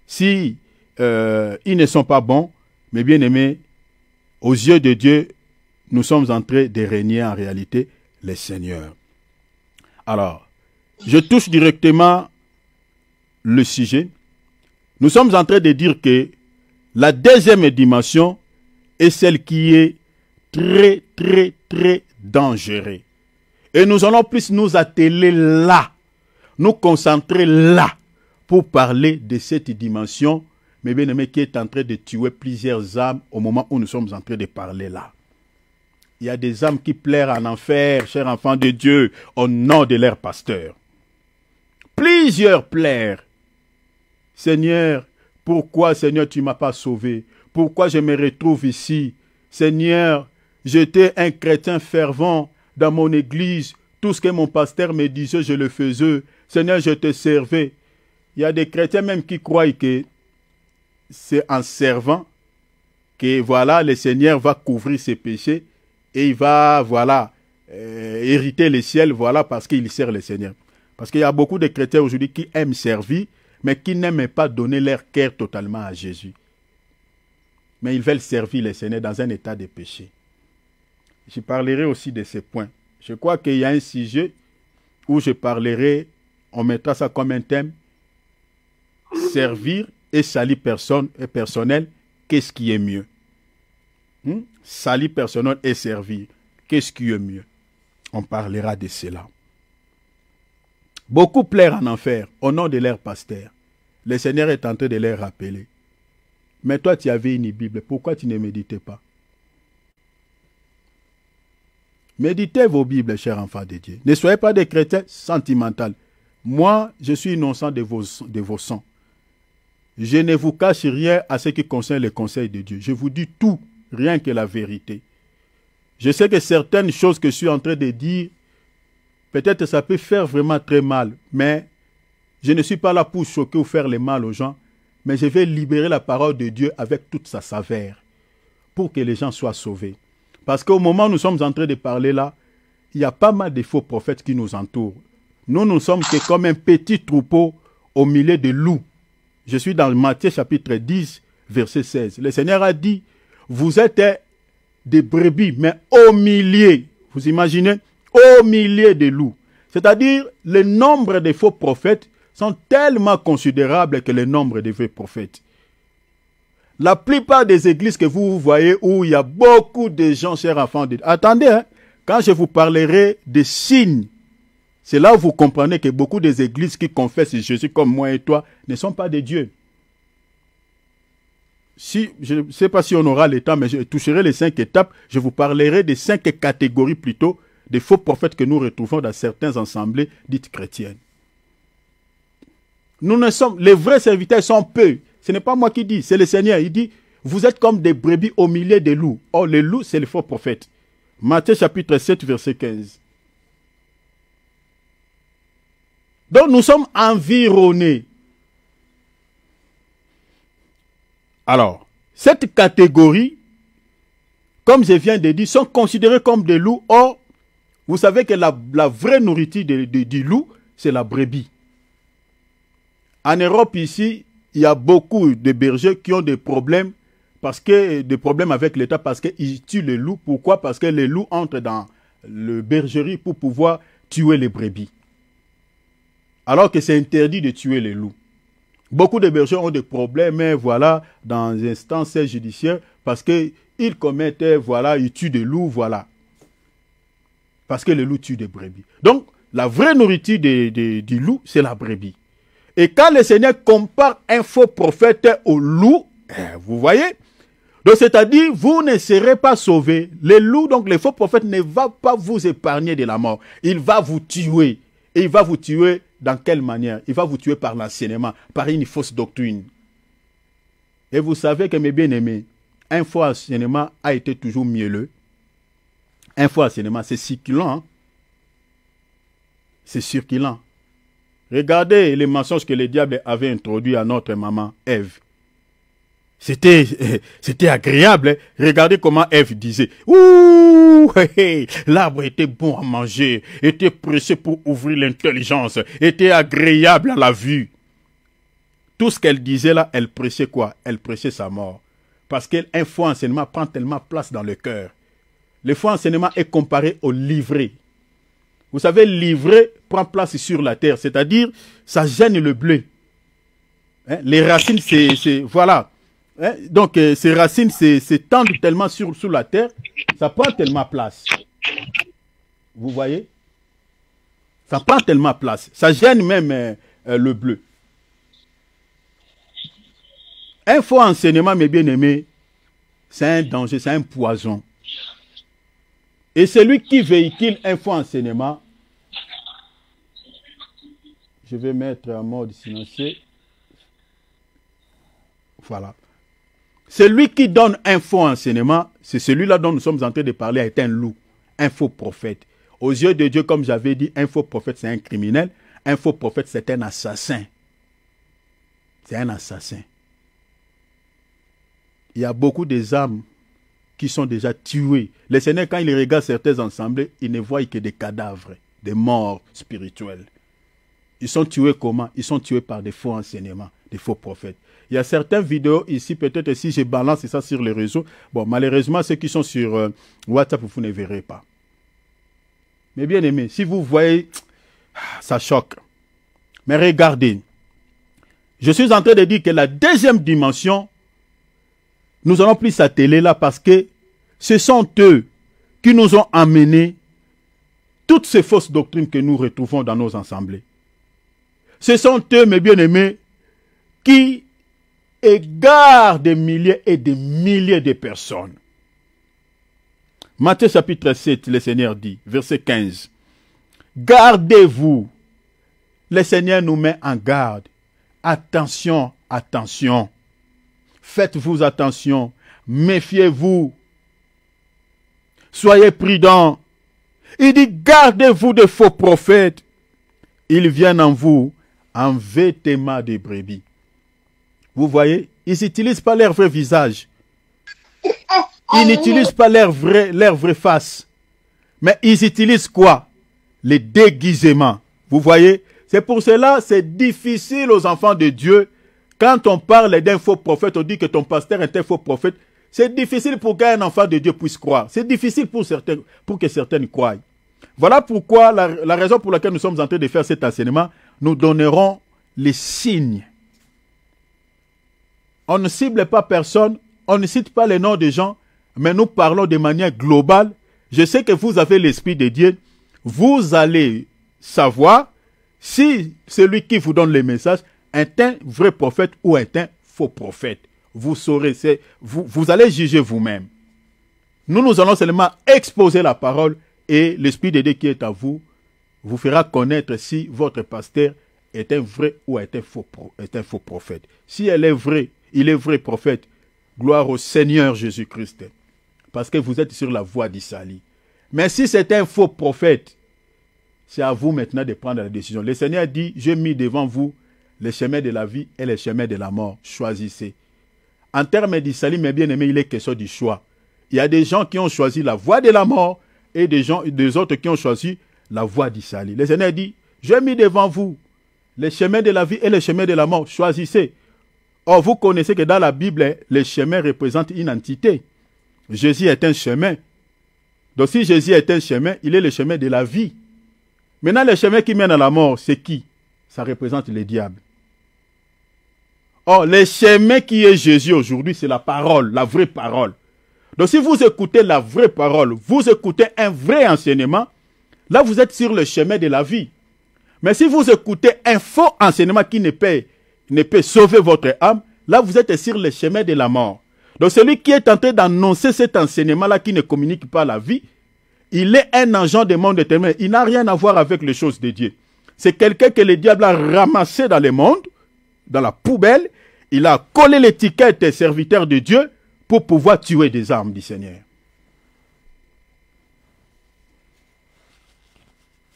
si ils ne sont pas bons, mais bien aimés, aux yeux de Dieu, nous sommes en train de régner en réalité les seigneurs. Alors, je touche directement le sujet. Nous sommes en train de dire que la deuxième dimension est celle qui est très, très, très dangereuse. Et nous allons plus nous atteler là, nous concentrer là, pour parler de cette dimension, mais bien aimé, qui est en train de tuer plusieurs âmes au moment où nous sommes en train de parler là. Il y a des âmes qui pleurent en enfer, chers enfants de Dieu, au nom de leur pasteur. Plusieurs pleurent. Seigneur, pourquoi, Seigneur, tu ne m'as pas sauvé? Pourquoi je me retrouve ici? Seigneur, j'étais un chrétien fervent dans mon église. Tout ce que mon pasteur me disait, je le faisais. Seigneur, je te servais. Il y a des chrétiens même qui croient que c'est en servant que voilà, le Seigneur va couvrir ses péchés et il va, voilà, hériter le ciel, voilà, parce qu'il sert le Seigneur. Parce qu'il y a beaucoup de chrétiens aujourd'hui qui aiment servir, mais qui n'aiment pas donner leur cœur totalement à Jésus. Mais ils veulent servir le Seigneur dans un état de péché. Je parlerai aussi de ces points. Je crois qu'il y a un sujet où je parlerai, on mettra ça comme un thème, servir et salut personnel, qu'est-ce qui est mieux? Salut personnel et servir, qu'est-ce qui est mieux? On parlera de cela. Beaucoup pleurent en enfer au nom de leur pasteur. Le Seigneur est en train de les rappeler. Mais toi, tu avais une Bible, pourquoi tu ne méditais pas? Méditez vos Bibles, chers enfants de Dieu. Ne soyez pas des chrétiens sentimentaux. Moi, je suis innocent de vos sangs. Je ne vous cache rien à ce qui concerne les conseils de Dieu. Je vous dis tout, rien que la vérité. Je sais que certaines choses que je suis en train de dire, peut-être ça peut faire vraiment très mal, mais je ne suis pas là pour choquer ou faire le mal aux gens, mais je vais libérer la parole de Dieu avec toute sa saveur, pour que les gens soient sauvés. Parce qu'au moment où nous sommes en train de parler là, il y a pas mal de faux prophètes qui nous entourent. Nous, nous sommes que comme un petit troupeau au milieu de loups. Je suis dans Matthieu chapitre 10, verset 16. Le Seigneur a dit, vous êtes des brebis, mais au milieu, vous imaginez, au milieu des loups. C'est-à-dire, le nombre de faux prophètes sont tellement considérables que le nombre de vrais prophètes. La plupart des églises que vous voyez où il y a beaucoup de gens, chers enfants, attendez, hein, quand je vous parlerai des signes, c'est là où vous comprenez que beaucoup des églises qui confessent Jésus comme moi et toi ne sont pas de Dieu. Si, je ne sais pas si on aura le temps, mais je toucherai les 5 étapes. Je vous parlerai des 5 catégories plutôt des faux prophètes que nous retrouvons dans certaines assemblées dites chrétiennes. Les vrais serviteurs sont peu. Ce n'est pas moi qui dis, c'est le Seigneur. Il dit, vous êtes comme des brebis au milieu des loups. Or, les loups, c'est les faux prophètes. Matthieu chapitre 7, verset 15. Donc, nous sommes environnés. Alors, cette catégorie, comme je viens de dire, sont considérés comme des loups. Or, vous savez que la vraie nourriture du loup, c'est la brebis. En Europe, ici, il y a beaucoup de bergers qui ont des problèmes, avec l'État parce qu'ils tuent les loups. Pourquoi? Parce que les loups entrent dans le bergerie pour pouvoir tuer les brebis. Alors que c'est interdit de tuer les loups. Beaucoup de bergers ont des problèmes, voilà, dans les instances judiciaires, parce qu'ils commettent, voilà, ils tuent des loups, voilà. Parce que le loup tue des brebis. Donc, la vraie nourriture du loup, c'est la brebis. Et quand le Seigneur compare un faux prophète au loup, vous voyez, donc c'est-à-dire, vous ne serez pas sauvés. Le loup, donc le faux prophète, ne va pas vous épargner de la mort. Il va vous tuer. Et il va vous tuer dans quelle manière? Il va vous tuer par l'enseignement, par une fausse doctrine. Et vous savez que mes bien-aimés, un faux enseignement a été toujours mielleux. Un faux enseignement, c'est circulant. Hein? C'est circulant. Regardez les mensonges que le diable avait introduits à notre maman Ève. C'était agréable. Hein? Regardez comment Ève disait. Ouh, l'arbre était bon à manger, était pressé pour ouvrir l'intelligence, était agréable à la vue. Tout ce qu'elle disait là, elle prêchait quoi? Elle prêchait sa mort. Parce qu'un faux enseignement prend tellement place dans le cœur. Le faux enseignement est comparé au livret. Vous savez, l'ivraie prend place sur la terre, c'est-à-dire, ça gêne le blé. Hein? Les racines, voilà. Hein? Donc, ces racines s'étendent tellement sur la terre, ça prend tellement place. Vous voyez? Ça prend tellement place. Ça gêne même le bleu. Un faux enseignement, mes bien-aimés, c'est un danger, c'est un poison. Et celui qui véhicule un faux enseignement, je vais mettre en mode silencieux. Voilà. Celui qui donne un faux enseignement, c'est celui-là dont nous sommes en train de parler, est un loup, un faux prophète. Aux yeux de Dieu, comme j'avais dit, un faux prophète, c'est un criminel. Un faux prophète, c'est un assassin. C'est un assassin. Il y a beaucoup d'âmes qui sont déjà tuées. Les Seigneurs, quand ils regardent certaines assemblées, ils ne voient que des cadavres, des morts spirituels. Ils sont tués comment? Ils sont tués par des faux enseignements, des faux prophètes. Il y a certaines vidéos ici, peut-être si je balance ça sur les réseaux, bon, malheureusement, ceux qui sont sur WhatsApp, vous ne verrez pas. Mais bien aimé, si vous voyez, ça choque. Mais regardez, je suis en train de dire que la deuxième dimension, nous allons plus s'atteler là parce que ce sont eux qui nous ont amené toutes ces fausses doctrines que nous retrouvons dans nos assemblées. Ce sont eux, mes bien-aimés, qui égarent des milliers et des milliers de personnes. Matthieu chapitre 7, le Seigneur dit, verset 15, « Gardez-vous. » Le Seigneur nous met en garde. Attention, attention. Faites-vous attention. Méfiez-vous. Soyez prudents. Il dit, gardez-vous de faux prophètes. Ils viennent en vous en vêtements de brebis. Vous voyez, ils n'utilisent pas leur vrai visage. Ils n'utilisent pas leur vraie face. Mais ils utilisent quoi? Les déguisements. Vous voyez? C'est pour cela que c'est difficile aux enfants de Dieu. Quand on parle d'un faux prophète, on dit que ton pasteur est un faux prophète. C'est difficile pour qu'un enfant de Dieu puisse croire. C'est difficile pour que certains croient. Voilà pourquoi la raison pour laquelle nous sommes en train de faire cet enseignement, nous donnerons les signes. On ne cible pas personne, on ne cite pas les noms des gens, mais nous parlons de manière globale. Je sais que vous avez l'Esprit de Dieu. Vous allez savoir si celui qui vous donne les messages est un vrai prophète ou est un faux prophète. Vous saurez, vous allez juger vous-même. Nous allons seulement exposer la parole et l'Esprit de Dieu qui est à vous vous fera connaître si votre pasteur est un vrai ou est un faux prophète. Si elle est vraie, il est vrai prophète, gloire au Seigneur Jésus-Christ. Parce que vous êtes sur la voie d'Israël. Mais si c'est un faux prophète, c'est à vous maintenant de prendre la décision. Le Seigneur dit, j'ai mis devant vous les chemins de la vie et les chemins de la mort. Choisissez. En termes d'Israël, mes bien-aimés, il est question du choix. Il y a des gens qui ont choisi la voie de la mort et des autres qui ont choisi la voie d'Israël. Le Seigneur dit, j'ai mis devant vous les chemins de la vie et les chemins de la mort. Choisissez. Or, vous connaissez que dans la Bible, les chemins représentent une entité. Jésus est un chemin. Donc, si Jésus est un chemin, il est le chemin de la vie. Maintenant, le chemin qui mène à la mort, c'est qui? Ça représente le diable. Or, le chemin qui est Jésus aujourd'hui, c'est la parole, la vraie parole. Donc, si vous écoutez la vraie parole, vous écoutez un vrai enseignement, Là, vous êtes sur le chemin de la vie. Mais si vous écoutez un faux enseignement qui ne peut sauver votre âme, là, vous êtes sur le chemin de la mort. Donc, celui qui est en train d'annoncer cet enseignement-là qui ne communique pas la vie, il est un agent du monde éternel. Il n'a rien à voir avec les choses de Dieu. C'est quelqu'un que le diable a ramassé dans le monde, dans la poubelle. Il a collé l'étiquette serviteur de Dieu pour pouvoir tuer des âmes du Seigneur.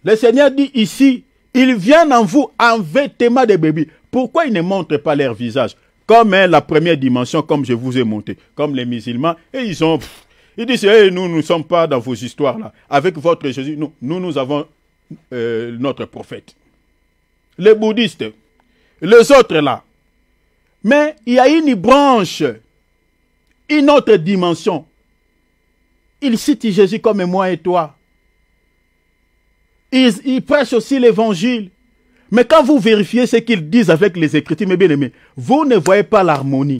Le Seigneur dit ici, ils viennent en vous en vêtements de bébés. Pourquoi ils ne montrent pas leur visage? Comme la première dimension, comme je vous ai montré, comme les musulmans, et ils disent, hey, nous ne sommes pas dans vos histoires là. Avec votre Jésus, nous avons notre prophète. Les bouddhistes, les autres là. Mais il y a une branche, une autre dimension. Ils citent Jésus comme moi et toi. Ils prêchent aussi l'évangile. Mais quand vous vérifiez ce qu'ils disent avec les Écritures, mes bien-aimés, vous ne voyez pas l'harmonie.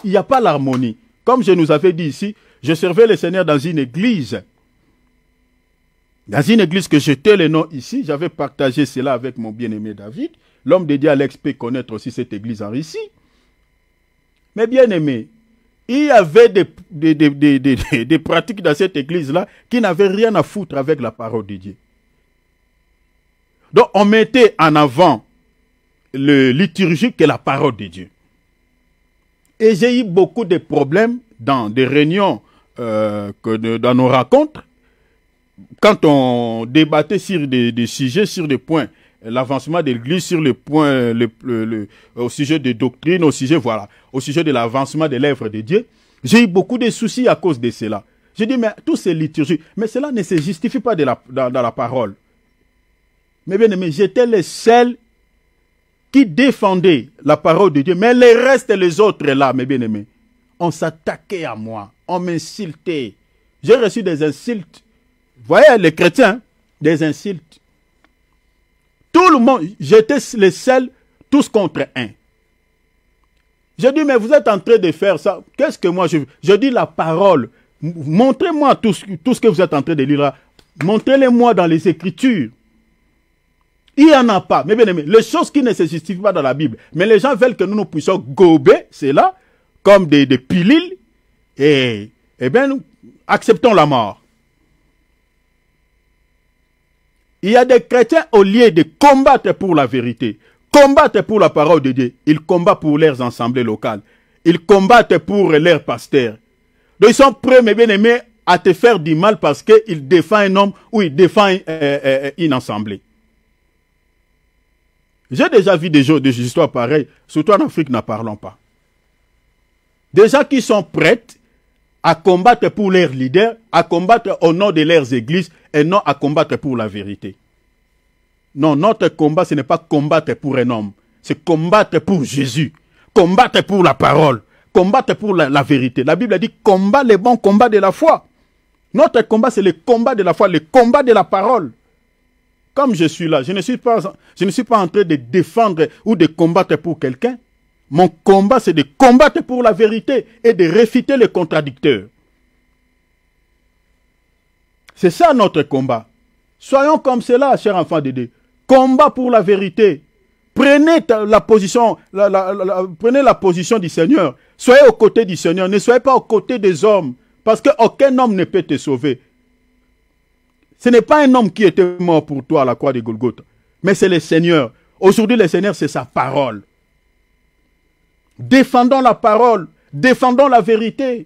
Il n'y a pas l'harmonie. Comme je nous avais dit ici, je servais le Seigneur dans une église. Dans une église que j'étais le nom ici, j'avais partagé cela avec mon bien-aimé David. L'homme de Dieu Alex peut connaître aussi cette église en Russie. Mais bien-aimés, il y avait des pratiques dans cette église-là qui n'avaient rien à foutre avec la parole de Dieu. Donc, on mettait en avant le liturgique et la parole de Dieu. Et j'ai eu beaucoup de problèmes dans des réunions, dans nos rencontres, quand on débattait sur des sujets, sur des points, l'avancement de l'Église, sur le point, au sujet des doctrines, au sujet de l'avancement de l'œuvre de Dieu, j'ai eu beaucoup de soucis à cause de cela. J'ai dit, mais tout c'est liturgique, mais cela ne se justifie pas dans la parole. Mais bien aimé, j'étais le seul qui défendait la parole de Dieu. Mais les restes, les autres là, mes bien-aimés, on s'attaquait à moi. On m'insultait. J'ai reçu des insultes. Vous voyez, les chrétiens, des insultes. Tout le monde, j'étais le seul, tous contre un. J'ai dit, mais vous êtes en train de faire ça. Qu'est-ce que moi je dis la parole. Montrez-moi tout ce que vous êtes en train de lire là. Montrez-le-moi dans les Écritures. Il n'y en a pas. Mais bien aimé, les choses qui ne se justifient pas dans la Bible. Mais les gens veulent que nous puissions gober cela comme des pilules. Et bien, nous acceptons la mort. Il y a des chrétiens, au lieu de combattre pour la vérité, combattre pour la parole de Dieu, ils combattent pour leurs assemblées locales. Ils combattent pour leurs pasteurs. Donc ils sont prêts, mes bien-aimés, à te faire du mal parce qu'ils défendent un homme ou ils défendent une assemblée. J'ai déjà vu des histoires pareilles, surtout en Afrique, n'en parlons pas. Des gens qui sont prêts à combattre pour leurs leaders, à combattre au nom de leurs églises et non à combattre pour la vérité. Non, notre combat, ce n'est pas combattre pour un homme, c'est combattre pour Jésus, combattre pour la parole, combattre pour la vérité. La Bible dit combat les bons combats de la foi. Notre combat, c'est le combat de la foi, le combat de la parole. Comme je suis là, je ne suis pas en train de défendre ou de combattre pour quelqu'un. Mon combat, c'est de combattre pour la vérité et de réfuter les contradicteurs. C'est ça notre combat. Soyons comme cela, chers enfants de Dieu. Combat pour la vérité. Prenez la position du Seigneur. Soyez aux côtés du Seigneur. Ne soyez pas aux côtés des hommes. Parce qu'aucun homme ne peut te sauver. Ce n'est pas un homme qui était mort pour toi à la croix de Golgotha, mais c'est le Seigneur. Aujourd'hui, le Seigneur, c'est sa parole. Défendons la parole, défendons la vérité.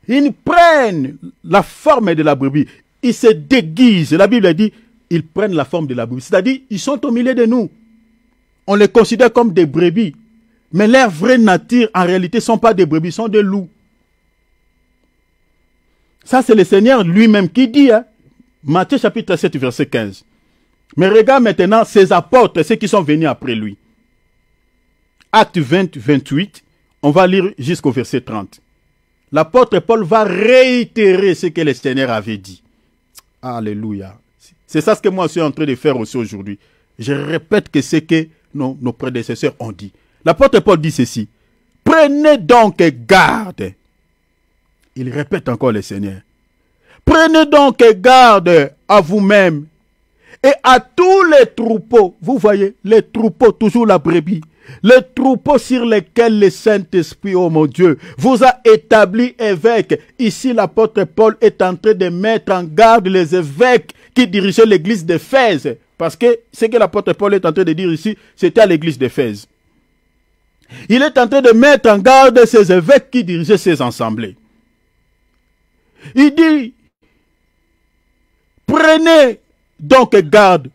Ils prennent la forme de la brebis, ils se déguisent. La Bible dit, ils prennent la forme de la brebis, c'est-à-dire, ils sont au milieu de nous. On les considère comme des brebis, mais leur vraie nature, en réalité, ne sont pas des brebis, sont des loups. Ça, c'est le Seigneur lui-même qui dit, hein, Matthieu chapitre 7, verset 15. Mais regarde maintenant ses apôtres, ceux qui sont venus après lui. Acte 20, 28, on va lire jusqu'au verset 30. L'apôtre Paul va réitérer ce que le Seigneur avait dit. Alléluia. C'est ça ce que moi je suis en train de faire aussi aujourd'hui. Je répète que ce que nos prédécesseurs ont dit. L'apôtre Paul dit ceci. Prenez donc garde. Il répète encore le Seigneur. Prenez donc garde à vous-même et à tous les troupeaux. Vous voyez, les troupeaux, toujours la brebis. Les troupeaux sur lesquels le Saint-Esprit, oh mon Dieu, vous a établi évêque. Ici, l'apôtre Paul est en train de mettre en garde les évêques qui dirigeaient l'église d'Éphèse. Parce que ce que l'apôtre Paul est en train de dire ici, c'était à l'église d'Éphèse. Il est en train de mettre en garde ces évêques qui dirigeaient ces assemblées. Il dit, prenez donc garde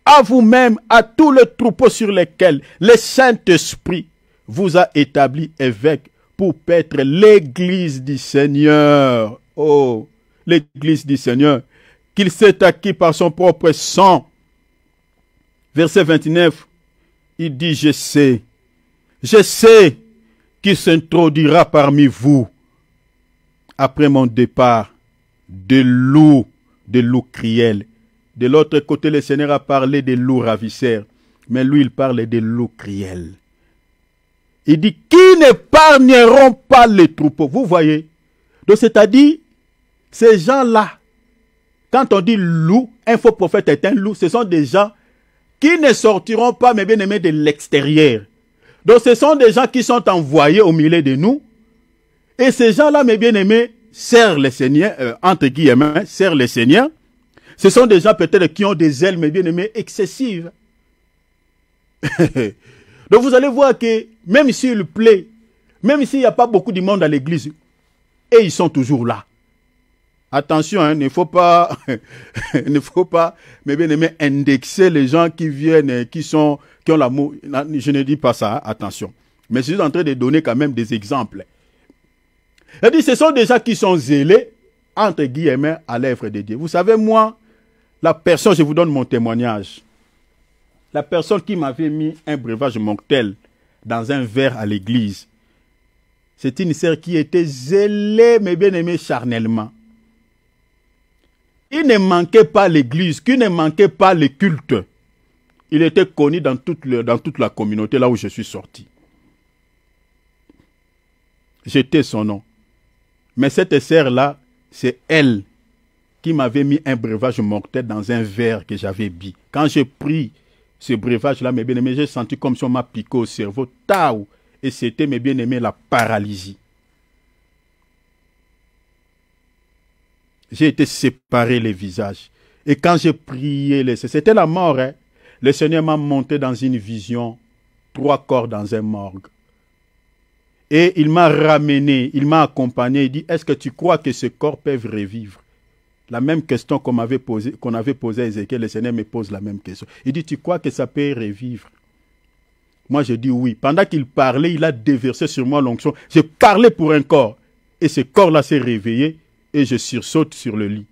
à vous-même, à tous les troupeaux sur lesquels le Saint-Esprit vous a établi évêque pour paître l'église du Seigneur. Oh, l'église du Seigneur, qu'il s'est acquis par son propre sang. Verset 29, il dit, je sais qu'il s'introduira parmi vous, après mon départ, des loups criels. De l'autre côté, le Seigneur a parlé des loups ravisseurs. Mais lui, il parle des loups criels. Il dit, qui n'épargneront pas les troupeaux. Vous voyez? Donc, c'est-à-dire, ces gens-là, quand on dit loup, un faux prophète est un loup, ce sont des gens qui ne sortiront pas, mais bien aimés, de l'extérieur. Donc, ce sont des gens qui sont envoyés au milieu de nous. Et ces gens-là, mes bien-aimés, servent le Seigneur, entre guillemets, servent le Seigneur. Ce sont des gens peut-être qui ont des ailes, mes bien-aimés, excessives. Donc vous allez voir que même s'il plaît, même s'il n'y a pas beaucoup de monde à l'église, et ils sont toujours là. Attention, hein, il ne faut pas, mes bien-aimés, indexer les gens qui viennent, qui ont l'amour. Je ne dis pas ça, hein, attention. Mais je suis en train de donner quand même des exemples. Il dit, ce sont des gens qui sont zélés, entre guillemets, à l'œuvre de Dieu. Vous savez, moi, la personne, je vous donne mon témoignage. La personne qui m'avait mis un breuvage mortel dans un verre à l'église, c'est une sœur qui était zélée, mais bien aimée charnellement. Il ne manquait pas l'église, qui ne manquait pas les cultes. Il était connu dans toute la communauté là où je suis sorti. J'étais son nom. Mais cette sœur-là, c'est elle qui m'avait mis un breuvage mortel dans un verre que j'avais bu. Quand j'ai pris ce breuvage-là, mes bien-aimés, j'ai senti comme si on m'a piqué au cerveau. Taou! Et c'était, mes bien-aimés, la paralysie. J'ai été séparé les visages. Et quand j'ai prié, c'était la mort. Hein? Le Seigneur m'a monté dans une vision, 3 corps dans un morgue. Et il m'a ramené, il m'a accompagné. Il dit, est-ce que tu crois que ces corps peuvent revivre? La même question qu'on avait posée à Ézéchiel, le Seigneur me pose la même question. Il dit, tu crois que ça peut revivre? Moi, je dis oui. Pendant qu'il parlait, il a déversé sur moi l'onction. J'ai parlé pour un corps. Et ce corps-là s'est réveillé et je sursaute sur le lit.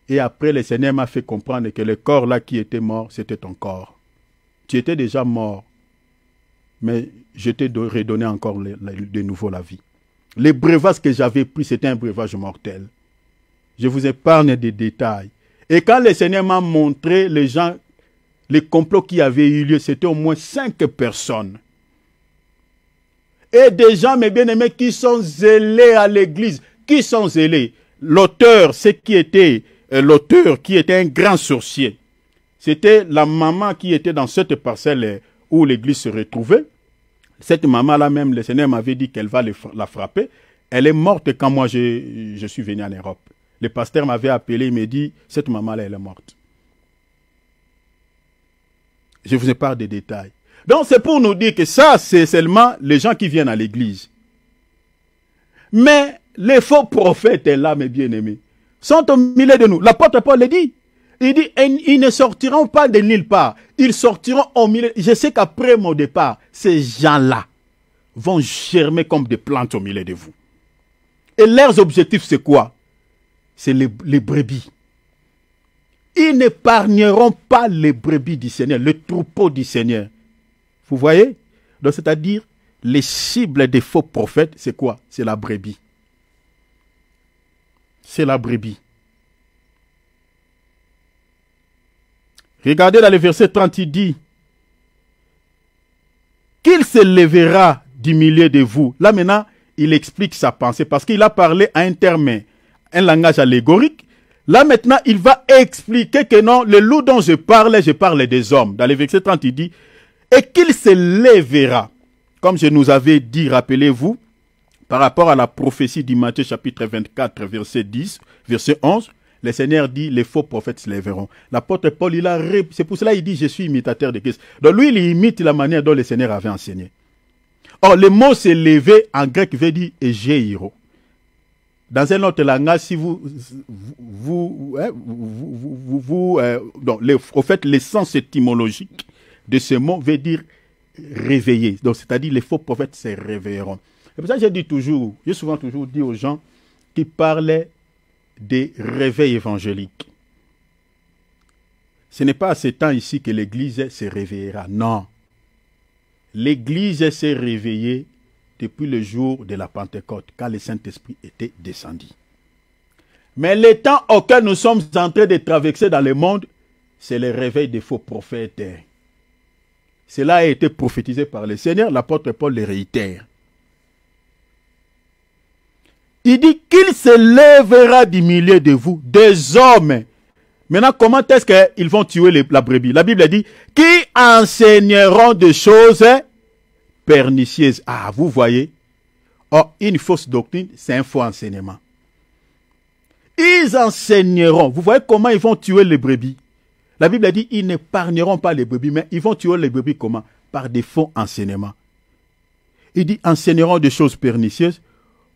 Et après, le Seigneur m'a fait comprendre que le corps-là qui était mort, c'était ton corps. Tu étais déjà mort. Mais je t'ai redonné encore de nouveau la vie. Les breuvages que j'avais pris, c'était un breuvage mortel. Je vous épargne des détails. Et quand le Seigneur m'a montré les gens, les complots qui avaient eu lieu, c'était au moins 5 personnes. Et des gens, mes bien-aimés, qui sont zélés à l'église. Qui sont zélés? L'auteur, qui était un grand sorcier. C'était la maman qui était dans cette parcelle où l'église se retrouvait. Cette maman-là même, le Seigneur m'avait dit qu'elle va la frapper. Elle est morte quand moi je suis venu en Europe. Le pasteur m'avait appelé, il m'a dit, cette maman-là, elle est morte. Je vous épargne des détails. Donc c'est pour nous dire que ça, c'est seulement les gens qui viennent à l'église. Mais les faux prophètes, là, mes bien-aimés, sont au milieu de nous. L'apôtre Paul le dit. Il dit, ils ne sortiront pas de nulle part. Ils sortiront au milieu. Je sais qu'après mon départ, ces gens-là vont germer comme des plantes au milieu de vous. Et leurs objectifs, c'est quoi? C'est les brebis. Ils n'épargneront pas les brebis du Seigneur, le troupeau du Seigneur. Vous voyez? Donc, c'est-à-dire, les cibles des faux prophètes, c'est quoi? C'est la brebis. C'est la brebis. Regardez dans le verset 30, il dit qu'il se lèvera du milieu de vous. Là maintenant, il explique sa pensée parce qu'il a parlé à un terme un langage allégorique. Là maintenant, il va expliquer que non, le loup dont je parle des hommes. Dans le verset 30, il dit, et qu'il se lèvera. Comme je nous avais dit, rappelez-vous, par rapport à la prophétie du Matthieu chapitre 24, verset 10, verset 11, le Seigneur dit, les faux prophètes se lèveront. L'apôtre Paul, c'est pour cela qu'il dit, je suis imitateur de Christ. Donc lui, il imite la manière dont le Seigneur avait enseigné. Or, le mot se lever en grec veut dire egeiro. Dans un autre langage, si au fait, l'essence étymologique de ce mot veut dire réveiller. Donc, c'est-à-dire les faux prophètes se réveilleront. C'est pour ça que j'ai souvent toujours dit aux gens qui parlaient des réveils évangéliques. Ce n'est pas à ce temps ici que l'Église se réveillera. Non. L'Église s'est réveillée depuis le jour de la Pentecôte, quand le Saint-Esprit était descendu. Mais le temps auquel nous sommes en train de traverser dans le monde, c'est le réveil des faux prophètes. Cela a été prophétisé par le Seigneur, l'apôtre Paul le réitère. Il dit qu'il se lèvera du milieu de vous, des hommes. Maintenant, comment est-ce qu'ils vont tuer la brebis? La Bible dit, qui enseigneront des choses pernicieuses. Ah, vous voyez. Or, une fausse doctrine, c'est un faux enseignement. Ils enseigneront. Vous voyez comment ils vont tuer les brebis? La Bible dit, ils n'épargneront pas les brebis, mais ils vont tuer les brebis comment? Par des faux enseignements. Il dit, enseigneront des choses pernicieuses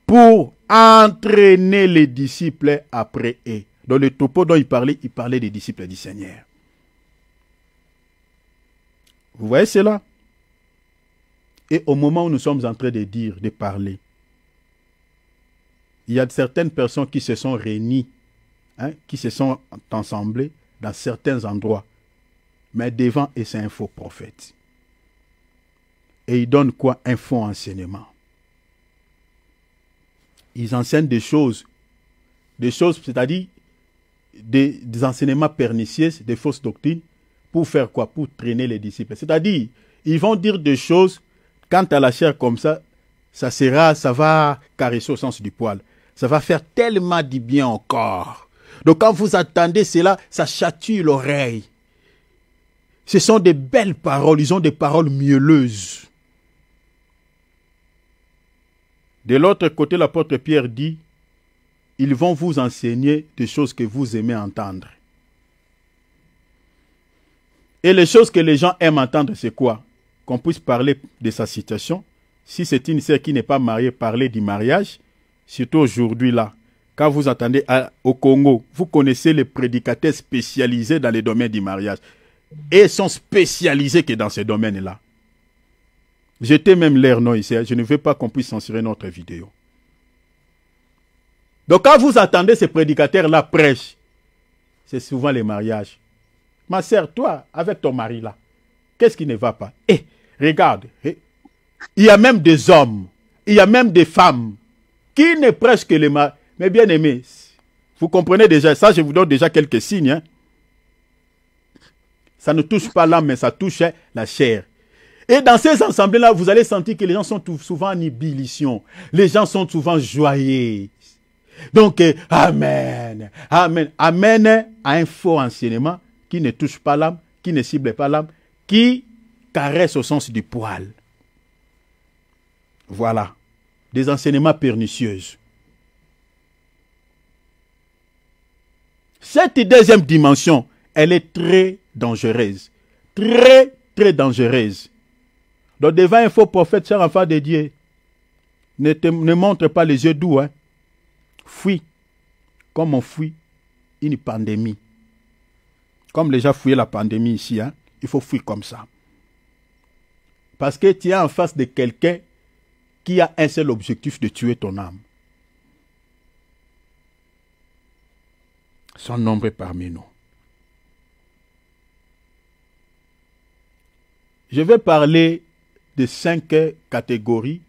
pour entraîner les disciples après eux. Dans le topo dont il parlait des disciples du Seigneur. Vous voyez cela? Et au moment où nous sommes en train de parler, il y a certaines personnes qui se sont réunies, qui se sont assemblées dans certains endroits, mais devant eux, c'est un faux prophète. Et ils donnent quoi? Un faux enseignement. Ils enseignent des choses, c'est-à-dire des enseignements pernicieux, des fausses doctrines, pour faire quoi? Pour traîner les disciples. C'est-à-dire, ils vont dire des choses, quant à la chair comme ça, ça va caresser au sens du poil. Ça va faire tellement du bien au corps. Donc quand vous attendez cela, ça chatouille l'oreille. Ce sont des belles paroles, ils ont des paroles mielleuses. De l'autre côté, l'apôtre Pierre dit, ils vont vous enseigner des choses que vous aimez entendre. Et les choses que les gens aiment entendre, c'est quoi? Qu'on puisse parler de sa situation. Si c'est une sœur qui n'est pas mariée, parler du mariage. Surtout aujourd'hui là, quand vous entendez au Congo, vous connaissez les prédicateurs spécialisés dans les domaines du mariage. Et ils sont spécialisés que dans ces domaines-là. Jetez même leur nom ici. Je ne veux pas qu'on puisse censurer notre vidéo. Donc quand vous entendez ces prédicateurs-là prêchent, c'est souvent les mariages. Ma sœur, toi, avec ton mari là, qu'est-ce qui ne va pas? Regarde, il y a même des hommes, il y a même des femmes qui ne prêchent que les mariages. Mais bien aimés, vous comprenez déjà, ça je vous donne déjà quelques signes. Ça ne touche pas l'âme, mais ça touche la chair. Et dans ces assemblées-là, vous allez sentir que les gens sont souvent en ébullition. Les gens sont souvent joyeux. Donc, Amen. Amen. Amen à un faux enseignement qui ne touche pas l'âme, qui ne cible pas l'âme, qui caresse au sens du poil. Voilà. Des enseignements pernicieux. Cette deuxième dimension, elle est très dangereuse. Très, très dangereuse. Donc, devant un faux prophète, cher enfant de Dieu, ne montre pas les yeux doux. Fuis, comme on fuit une pandémie. Comme les gens fouillaient la pandémie ici, il faut fuir comme ça. Parce que tu es en face de quelqu'un qui a un seul objectif de tuer ton âme. Ils sont nombreux parmi nous. Je vais parler de 5 catégories.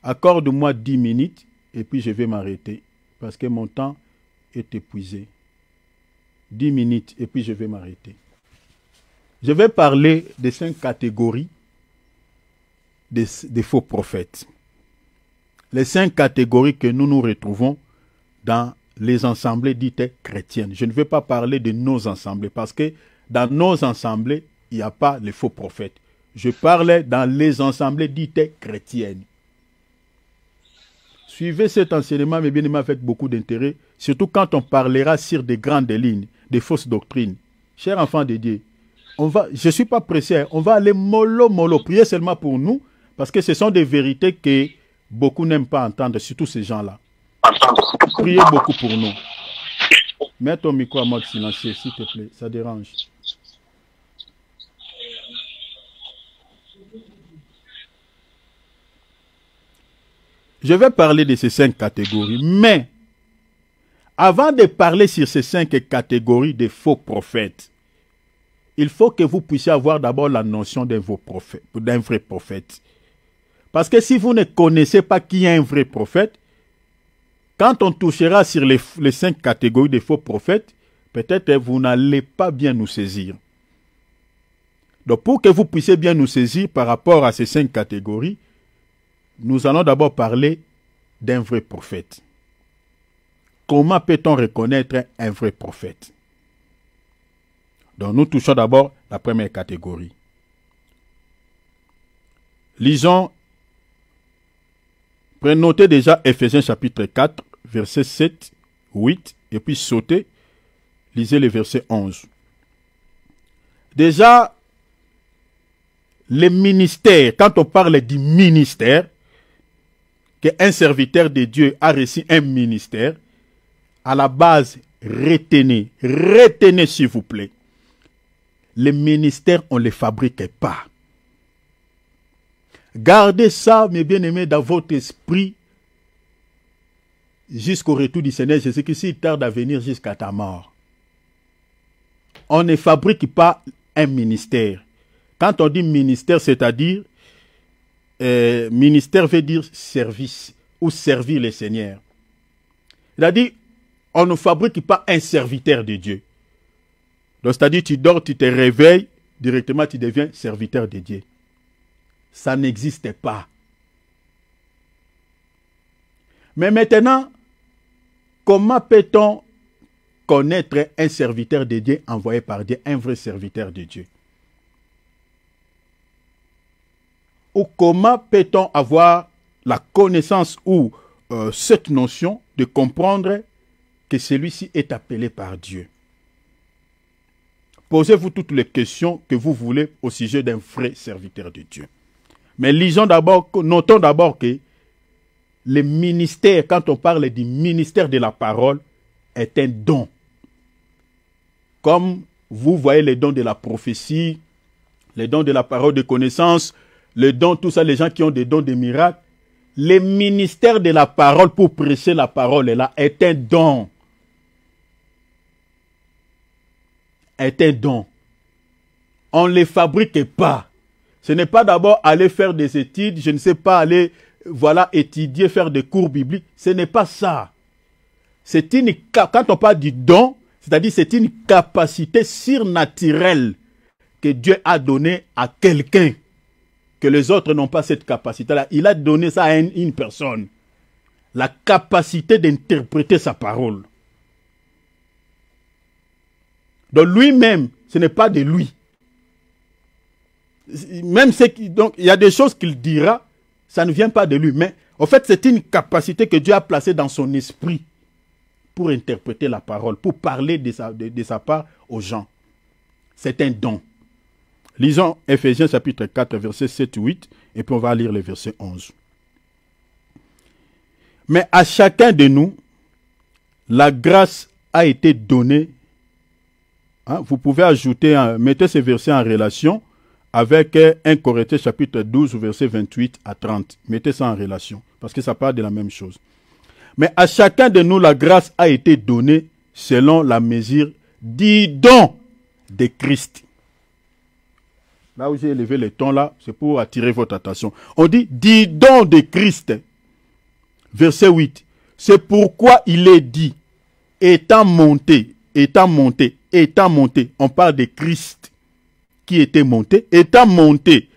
Accorde-moi 10 minutes et puis je vais m'arrêter. Parce que mon temps est épuisé. 10 minutes et puis je vais m'arrêter. Je vais parler de 5 catégories des faux prophètes. Les 5 catégories que nous nous retrouvons dans les assemblées dites chrétiennes. Je ne veux pas parler de nos assemblées parce que dans nos assemblées, il n'y a pas les faux prophètes. Je parlais dans les assemblées dites chrétiennes. Suivez cet enseignement, mes bien-aimés, avec beaucoup d'intérêt, surtout quand on parlera sur des grandes lignes, des fausses doctrines. Chers enfants de Dieu, je ne suis pas pressé, on va aller mollo, prier seulement pour nous, parce que ce sont des vérités que beaucoup n'aiment pas entendre, surtout ces gens-là. Priez beaucoup pour nous. Mets ton micro à mode silencieux, s'il te plaît, ça dérange. Je vais parler de ces 5 catégories, mais avant de parler sur ces 5 catégories de faux prophètes, il faut que vous puissiez avoir d'abord la notion d'un vrai prophète. Parce que si vous ne connaissez pas qui est un vrai prophète, quand on touchera sur les 5 catégories de faux prophètes, peut-être vous n'allez pas bien nous saisir. Donc pour que vous puissiez bien nous saisir par rapport à ces 5 catégories, nous allons d'abord parler d'un vrai prophète. Comment peut-on reconnaître un vrai prophète? Donc nous touchons d'abord la première catégorie. Lisons, notez déjà Ephésiens chapitre 4, versets 7, 8, et puis sautez, lisez le verset 11. Déjà, les ministères, quand on parle du ministère, qu'un serviteur de Dieu a reçu un ministère, à la base, retenez s'il vous plaît. Les ministères, on ne les fabrique pas. Gardez ça, mes bien-aimés, dans votre esprit jusqu'au retour du Seigneur Jésus-Christ, il tarde à venir jusqu'à ta mort. On ne fabrique pas un ministère. Quand on dit ministère, c'est-à-dire ministère veut dire service ou servir le Seigneur. C'est-à-dire, on ne fabrique pas un serviteur de Dieu. Donc, c'est-à-dire, tu dors, tu te réveilles, directement tu deviens serviteur de Dieu. Ça n'existe pas. Mais maintenant, comment peut-on connaître un serviteur de Dieu envoyé par Dieu, un vrai serviteur de Dieu? Ou comment peut-on avoir la connaissance ou cette notion de comprendre que celui-ci est appelé par Dieu? Posez-vous toutes les questions que vous voulez au sujet d'un vrai serviteur de Dieu. Mais notons d'abord que le ministère, quand on parle du ministère de la parole, est un don. Comme vous voyez les dons de la prophétie, les dons de la parole de connaissance, les dons, tout ça, les gens qui ont des dons de miracles, le ministère de la parole pour prêcher la parole là est un don. Est un don. On ne les fabrique pas. Ce n'est pas d'abord aller faire des études, je ne sais pas, aller étudier, faire des cours bibliques. Ce n'est pas ça. Quand on parle du don, c'est-à-dire c'est une capacité surnaturelle que Dieu a donnée à quelqu'un, que les autres n'ont pas cette capacité-là. Il a donné ça à une personne. La capacité d'interpréter sa parole. Donc lui-même, ce n'est pas de lui. Même donc il y a des choses qu'il dira, ça ne vient pas de lui. Mais en fait, c'est une capacité que Dieu a placée dans son esprit pour interpréter la parole, pour parler de sa part aux gens. C'est un don. Lisons Ephésiens chapitre 4, versets 7-8, et puis on va lire le verset 11. Mais à chacun de nous, la grâce a été donnée. Vous pouvez ajouter, mettez ces versets en relation avec 1 Corinthiens chapitre 12, versets 28 à 30. Mettez ça en relation, parce que ça parle de la même chose. Mais à chacun de nous, la grâce a été donnée selon la mesure du don de Christ. Là où j'ai élevé le ton là, c'est pour attirer votre attention. On dit, du don de Christ. Verset 8. C'est pourquoi il est dit, étant monté. On parle de Christ qui était monté. Étant monté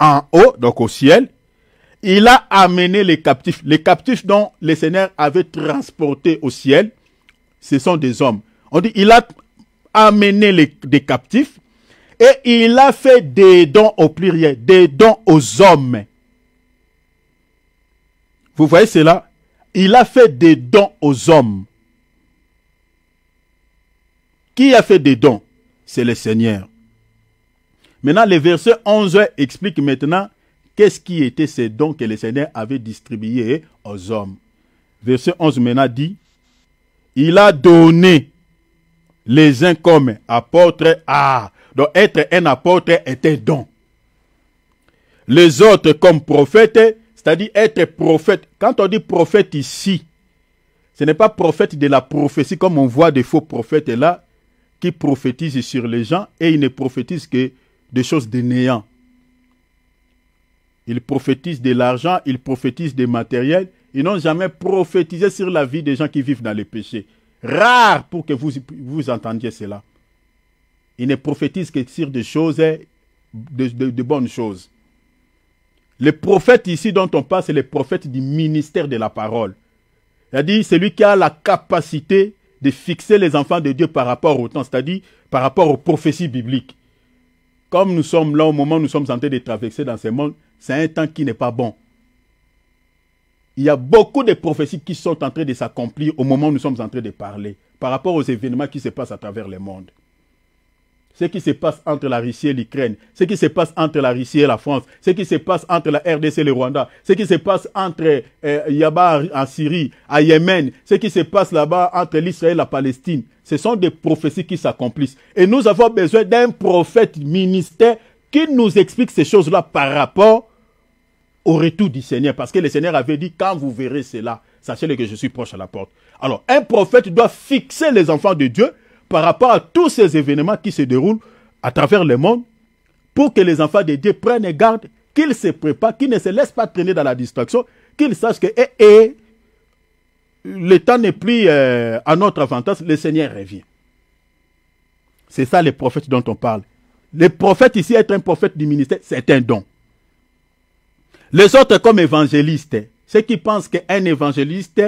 en haut, donc au ciel, il a amené les captifs dont le Seigneur avait transporté au ciel, ce sont des hommes. On dit, il a amené des captifs et il a fait des dons au pluriel, des dons aux hommes. Vous voyez cela? Il a fait des dons aux hommes. Qui a fait des dons? C'est le Seigneur. Maintenant, le verset 11 explique maintenant qu'est-ce qui était ces dons que le Seigneur avait distribués aux hommes. Verset 11 maintenant dit, il a donné les uns comme apôtres. Donc être un apôtre est un don. Les autres comme prophètes, c'est-à-dire être prophète. Quand on dit prophète ici, ce n'est pas prophète de la prophétie comme on voit des faux prophètes là qui prophétisent sur les gens et ils ne prophétisent que des choses de néant. Ils prophétisent de l'argent, ils prophétisent des matériels. Ils n'ont jamais prophétisé sur la vie des gens qui vivent dans le péché. Rare pour que vous entendiez cela. Ils ne prophétisent que sur des choses, de bonnes choses. Le prophète ici dont on parle, c'est le prophète du ministère de la parole. C'est-à-dire celui qui a la capacité de fixer les enfants de Dieu par rapport au temps, c'est-à-dire par rapport aux prophéties bibliques. Comme nous sommes là au moment où nous sommes en train de traverser dans ce monde, c'est un temps qui n'est pas bon. Il y a beaucoup de prophéties qui sont en train de s'accomplir au moment où nous sommes en train de parler, par rapport aux événements qui se passent à travers le monde. Ce qui se passe entre la Russie et l'Ukraine, ce qui se passe entre la Russie et la France, ce qui se passe entre la RDC et le Rwanda, ce qui se passe entre Yaba en Syrie, à Yémen, ce qui se passe là-bas entre l'Israël et la Palestine, ce sont des prophéties qui s'accomplissent. Et nous avons besoin d'un prophète ministère qui nous explique ces choses-là par rapport au retour du Seigneur. Parce que le Seigneur avait dit, quand vous verrez cela, sachez-le que je suis proche à la porte. Alors, un prophète doit fixer les enfants de Dieu par rapport à tous ces événements qui se déroulent à travers le monde pour que les enfants de Dieu prennent garde, qu'ils se préparent, qu'ils ne se laissent pas traîner dans la distraction, qu'ils sachent que le temps n'est plus à notre avantage, le Seigneur revient. C'est ça les prophètes dont on parle. Le prophète ici, être un prophète du ministère, c'est un don. Les autres comme évangélistes, ceux qui pensent qu'un évangéliste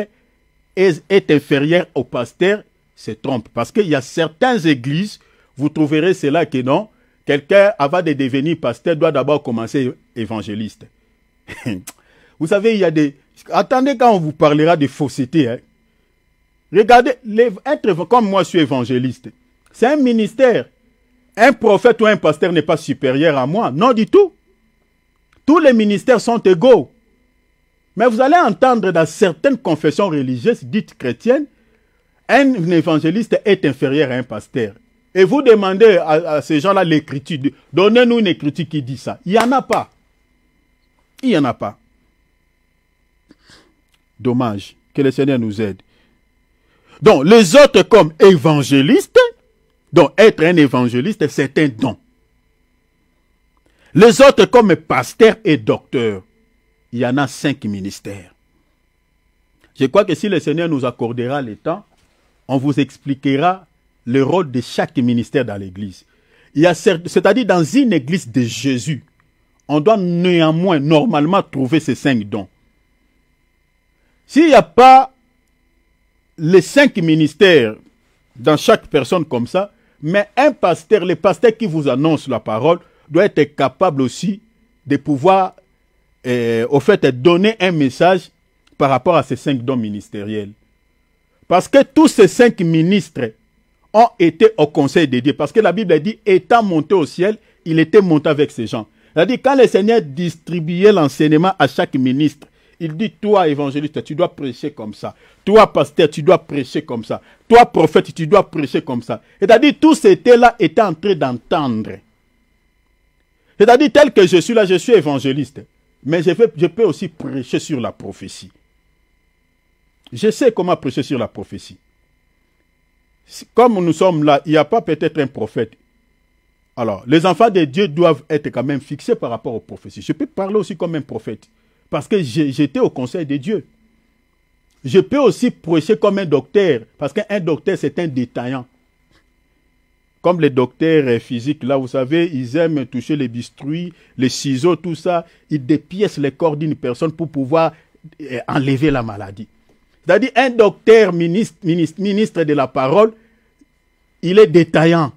est inférieur au pasteur, se trompent. Parce qu'il y a certaines églises, vous trouverez cela que non, quelqu'un avant de devenir pasteur doit d'abord commencer évangéliste. Vous savez, il y a des... Attendez quand on vous parlera de fausseté. Hein. Regardez, être comme moi je suis évangéliste, c'est un ministère. Un prophète ou un pasteur n'est pas supérieur à moi. Non du tout. Tous les ministères sont égaux. Mais vous allez entendre dans certaines confessions religieuses dites chrétiennes, un évangéliste est inférieur à un pasteur. Et vous demandez à ces gens-là l'écriture. Donnez-nous une écriture qui dit ça. Il n'y en a pas. Il n'y en a pas. Dommage. Que le Seigneur nous aide. Donc, les autres comme évangélistes, donc être un évangéliste, c'est un don. Les autres comme pasteurs et docteurs, il y en a 5 ministères. Je crois que si le Seigneur nous accordera le temps, on vous expliquera le rôle de chaque ministère dans l'église. C'est-à-dire dans une église de Jésus, on doit néanmoins, normalement, trouver ces 5 dons. S'il n'y a pas les 5 ministères dans chaque personne comme ça, mais un pasteur, le pasteur qui vous annonce la parole, doit être capable aussi de pouvoir, au fait, donner un message par rapport à ces 5 dons ministériels. Parce que tous ces 5 ministres ont été au conseil de Dieu. Parce que la Bible dit, étant monté au ciel, il était monté avec ces gens. C'est-à-dire, quand le Seigneur distribuait l'enseignement à chaque ministre, il dit, toi, évangéliste, tu dois prêcher comme ça. Toi, pasteur, tu dois prêcher comme ça. Toi, prophète, tu dois prêcher comme ça. C'est-à-dire, tous ces là étaient en train d'entendre. C'est-à-dire, tel que je suis là, je suis évangéliste. Mais je peux aussi prêcher sur la prophétie. Je sais comment prêcher sur la prophétie. Comme nous sommes là, il n'y a pas peut-être un prophète. Alors, les enfants de Dieu doivent être quand même fixés par rapport aux prophéties. Je peux parler aussi comme un prophète. Parce que j'étais au conseil de Dieu. Je peux aussi prêcher comme un docteur. Parce qu'un docteur, c'est un détaillant. Comme les docteurs physiques, là, vous savez, ils aiment toucher les bisturis, les ciseaux, tout ça. Ils dépiècent le corps d'une personne pour pouvoir enlever la maladie. C'est-à-dire un docteur ministre de la parole, il est détaillant.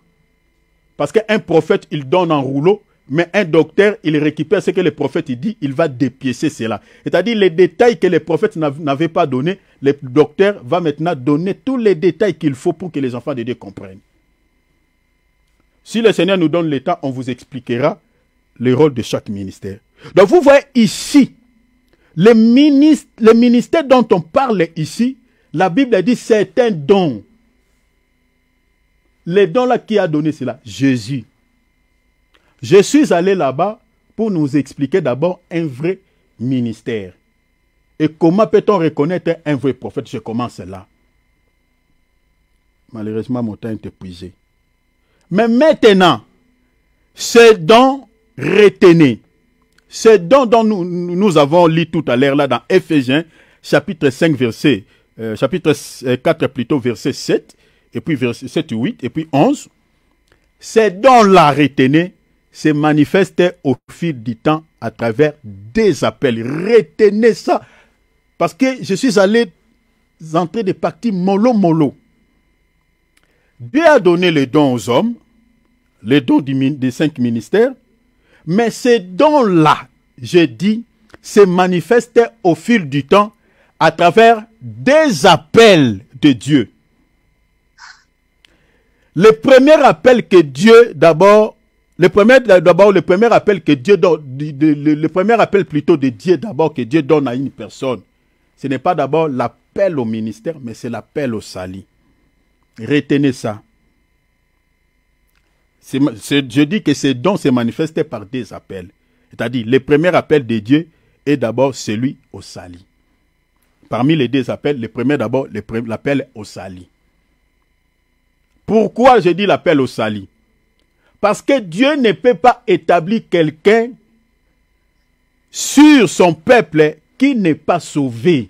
Parce qu'un prophète, il donne en rouleau, mais un docteur, il récupère ce que le prophète dit, il va dépiécer cela. C'est-à-dire les détails que les prophètes n'avaient pas donnés, le docteur va maintenant donner tous les détails qu'il faut pour que les enfants de Dieu comprennent. Si le Seigneur nous donne le temps, on vous expliquera le rôle de chaque ministère. Donc vous voyez ici, le ministère dont on parle ici, la Bible dit c'est un don. Le don là qui a donné cela, Jésus. Je suis allé là-bas pour nous expliquer d'abord un vrai ministère. Et comment peut-on reconnaître un vrai prophète? Je commence là. Malheureusement, mon temps est épuisé. Mais maintenant, ce don retenu, ce don dont nous avons lu tout à l'heure là dans Éphésiens, chapitre 5, chapitre 4 plutôt, verset 7, et puis verset 7, 8, et puis 11, ce don-là retenu se manifeste au fil du temps à travers des appels. Retenez ça. Parce que je suis allé entrer des parties mollo. Dieu a donné les dons aux hommes, les dons des 5 ministères, mais ces dons-là, je dis, se manifestent au fil du temps à travers des appels de Dieu. Le premier appel que Dieu d'abord, le premier appel que Dieu donne, le premier appel plutôt de Dieu d'abord que Dieu donne à une personne, ce n'est pas d'abord l'appel au ministère, mais c'est l'appel au salut. Retenez ça. Je dis que ces dons se manifestent par des appels. C'est-à-dire, le premier appel de Dieu est d'abord celui au salut. Parmi les 2 appels, le premier d'abord, l'appel au salut. Pourquoi je dis l'appel au salut? Parce que Dieu ne peut pas établir quelqu'un sur son peuple qui n'est pas sauvé.